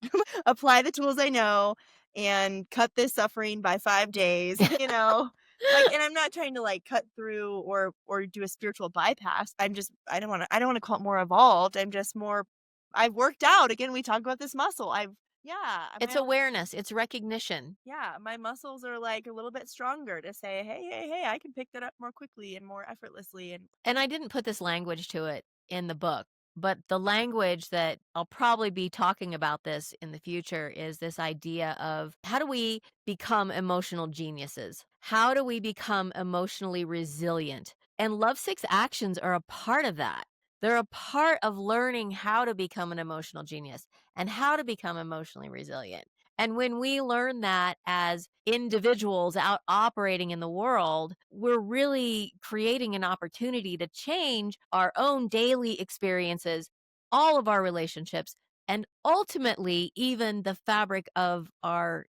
Apply the tools I know and cut this suffering by 5 days, you know? Like, and I'm not trying to like cut through or do a spiritual bypass. I don't want to call it more evolved. I'm just more I've worked out. Again, we talk about this muscle. Yeah, It's awareness, it's recognition. my muscles are like a little bit stronger to say, "Hey, hey, hey, I can pick that up more quickly and more effortlessly." And And I didn't put this language to it in the book, but the language that I'll probably be talking about this in the future is this idea of how do we become emotional geniuses? How do we become emotionally resilient? And Love Six Actions are a part of that. They're a part of learning how to become an emotional genius and how to become emotionally resilient. And when we learn that as individuals out operating in the world, we're really creating an opportunity to change our own daily experiences, all of our relationships, and ultimately even the fabric of our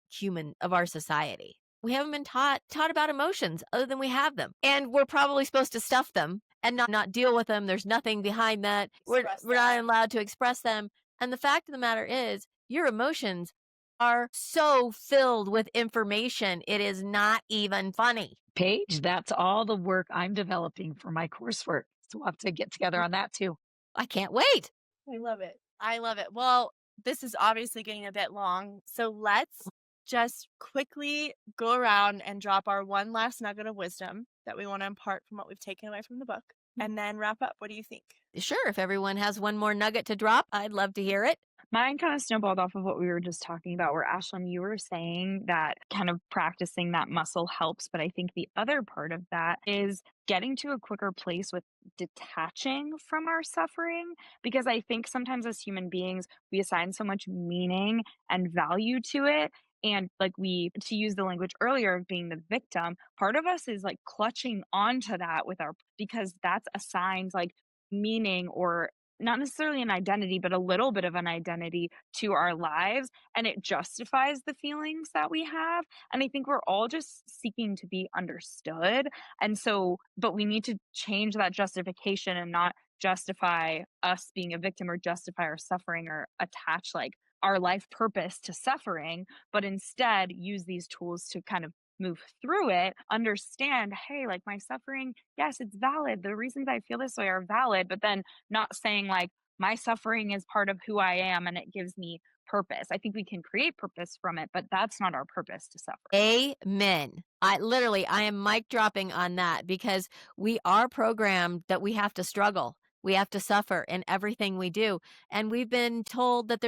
society. We haven't been taught about emotions other than we have them. And we're probably supposed to stuff them and not deal with them. There's nothing behind that. express We're that. not allowed to express them. And the fact of the matter is, your emotions are so filled with information, it is not even funny. Paige, that's all the work I'm developing for my coursework. So we'll have to get together on that too. I can't wait. I love it. I love it. Well, this is obviously getting a bit long, so let's just quickly go around and drop our one last nugget of wisdom that we want to impart from what we've taken away from the book, and then wrap up. What do you think? Sure, if everyone has one more nugget to drop, I'd love to hear it. Mine kind of snowballed off of what we were just talking about, where Ashlyn, you were saying that kind of practicing that muscle helps. But I think the other part of that is getting to a quicker place with detaching from our suffering. Because I think sometimes as human beings, we assign so much meaning and value to it. And like to use the language earlier of being the victim, part of us is like clutching onto that because that's assigned like meaning or not necessarily an identity, but a little bit of an identity to our lives. And it justifies the feelings that we have. And I think we're all just seeking to be understood. And so, but we need to change that justification and not justify us being a victim or justify our suffering or attach like our life purpose to suffering, but instead use these tools to kind of move through it, understand, hey, like my suffering, yes, it's valid. The reasons I feel this way are valid, but then not saying like my suffering is part of who I am and it gives me purpose. I think we can create purpose from it, but that's not our purpose to suffer. Amen. I am mic dropping on that because we are programmed that we have to struggle. We have to suffer in everything we do. And we've been told that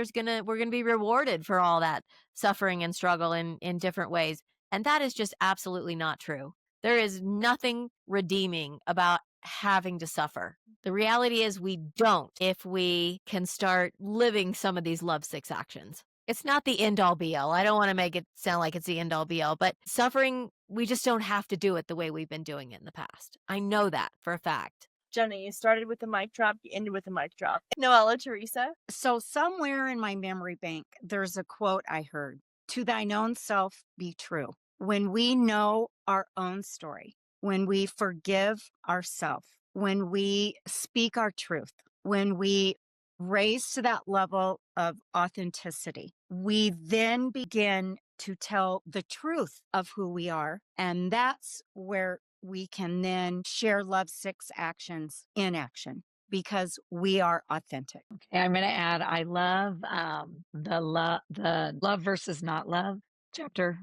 we're gonna be rewarded for all that suffering and struggle in different ways. And that is just absolutely not true. There is nothing redeeming about having to suffer. The reality is we don't if we can start living some of these Love Six actions. It's not the end all be all. I don't want to make it sound like it's the end all be all, but suffering, we just don't have to do it the way we've been doing it in the past. I know that for a fact. Jenna, you started with the mic drop, you ended with the mic drop. Noella, Teresa? So, somewhere in my memory bank, there's a quote I heard: To thine own self be true. When we know our own story, when we forgive ourselves, when we speak our truth, when we raise to that level of authenticity, we then begin to tell the truth of who we are. And that's where we can then share Love Six Actions in action because we are authentic. Okay, I'm going to add, I love the love versus not love chapter.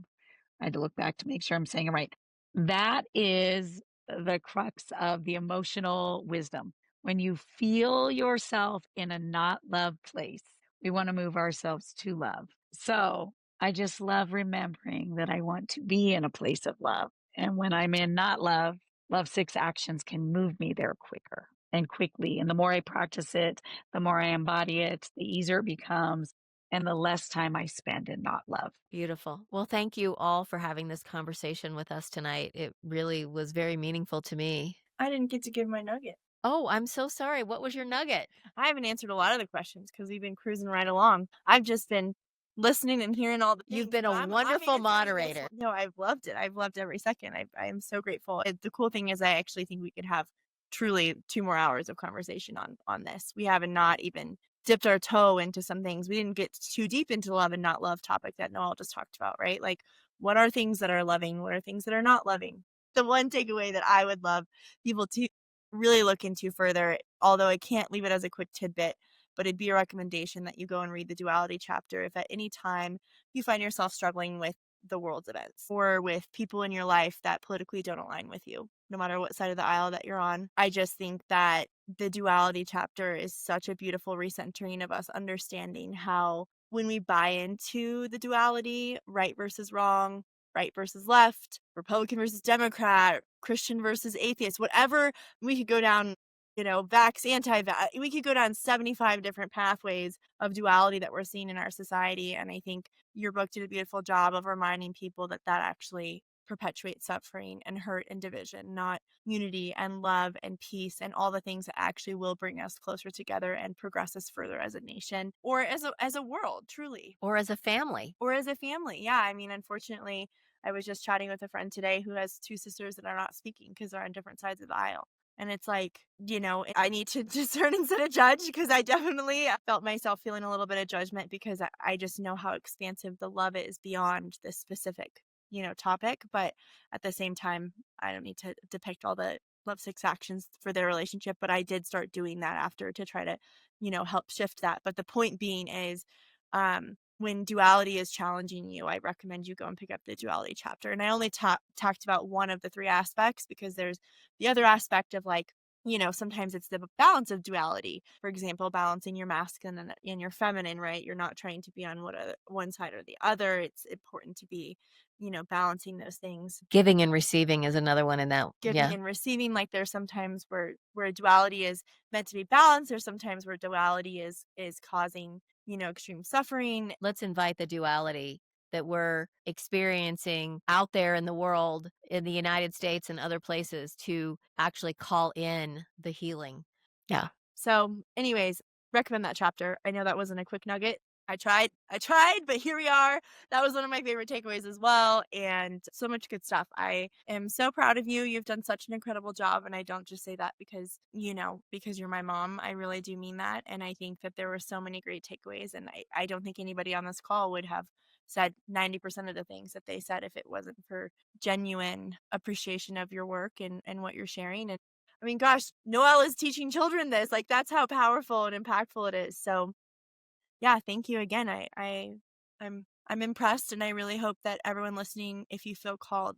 I had to look back to make sure I'm saying it right. That is the crux of the emotional wisdom. When you feel yourself in a not love place, we want to move ourselves to love. So I just love remembering that I want to be in a place of love. And when I'm in not love, Love Six Actions can move me there quicker and quickly. And the more I practice it, the more I embody it, the easier it becomes and the less time I spend in not love. Beautiful. Well, thank you all for having this conversation with us tonight. It really was very meaningful to me. I didn't get to give my nugget. Oh, I'm so sorry. What was your nugget? I haven't answered a lot of the questions because we've been cruising right along. I've just been listening and hearing all the things. You've been but a I'm wonderful answering this moderator. one. No, I've loved it. I've loved every second. I am so grateful. The cool thing is I actually think we could have truly 2 more hours of conversation on this. We haven't not even dipped our toe into some things. We didn't get too deep into the love and not love topic that Noel just talked about, right? Like, what are things that are loving? What are things that are not loving? the one takeaway that I would love people to really look into further, although I can't leave it as a quick tidbit, but it'd be a recommendation that you go and read the duality chapter if at any time you find yourself struggling with the world's events or with people in your life that politically don't align with you, no matter what side of the aisle that you're on. I just think that the duality chapter is such a beautiful recentering of us understanding how when we buy into the duality, right versus wrong, right versus left, Republican versus Democrat, Christian versus atheist, whatever, we could go down, vax, anti-vax, we could go down 75 different pathways of duality that we're seeing in our society. And I think your book did a beautiful job of reminding people that actually perpetuates suffering and hurt and division, not unity and love and peace and all the things that actually will bring us closer together and progress us further as a nation or as a world, truly. Or as a family. Or as a family. Yeah. I mean, unfortunately, I was just chatting with a friend today who has two sisters that are not speaking because they're on different sides of the aisle. And it's like, I need to discern instead of judge because I definitely felt myself feeling a little bit of judgment because I just know how expansive the love is beyond this specific, topic. But at the same time, I don't need to depict all the lovesick actions for their relationship. But I did start doing that after to try to, help shift that. But the point being is, when duality is challenging you, I recommend you go and pick up the duality chapter. And I only talked about one of the three aspects because there's the other aspect of like, sometimes it's the balance of duality. For example, balancing your masculine and your feminine, right? You're not trying to be on one side or the other. It's important to be, balancing those things. Giving and receiving is another one in that. Giving Yeah. and receiving, like there's sometimes where duality is meant to be balanced. There's sometimes where duality is causing, extreme suffering. Let's invite the duality that we're experiencing out there in the world, in the United States and other places, to actually call in the healing. Yeah. So anyways, recommend that chapter. I know that wasn't a quick nugget. I tried, but here we are. That was one of my favorite takeaways as well. And so much good stuff. I am so proud of you. You've done such an incredible job. And I don't just say that because, because you're my mom. I really do mean that. And I think that there were so many great takeaways. And I don't think anybody on this call would have said 90% of the things that they said if it wasn't for genuine appreciation of your work and what you're sharing. And I mean, gosh, Noelle is teaching children this. Like, that's how powerful and impactful it is. So, yeah, thank you again. I'm impressed, and I really hope that everyone listening, if you feel called,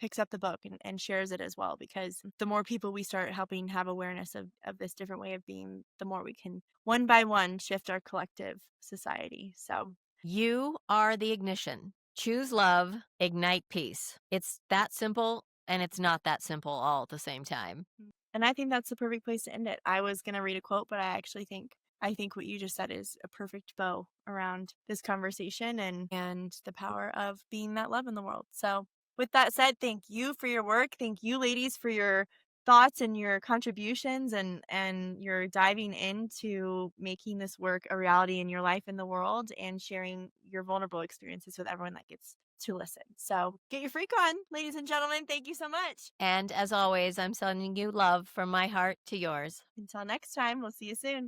picks up the book and shares it as well. Because the more people we start helping have awareness of this different way of being, the more we can one by one shift our collective society. So You are the ignition. Choose love, ignite peace. It's that simple, and it's not that simple all at the same time. And I think that's the perfect place to end it. I was going to read a quote, but I think what you just said is a perfect bow around this conversation and the power of being that love in the world. So with that said, thank you for your work. Thank you, ladies, for your thoughts and your contributions and your diving into making this work a reality in your life in the world and sharing your vulnerable experiences with everyone that gets to listen. So get your freak on, ladies and gentlemen. Thank you so much. And as always, I'm sending you love from my heart to yours. Until next time, we'll see you soon.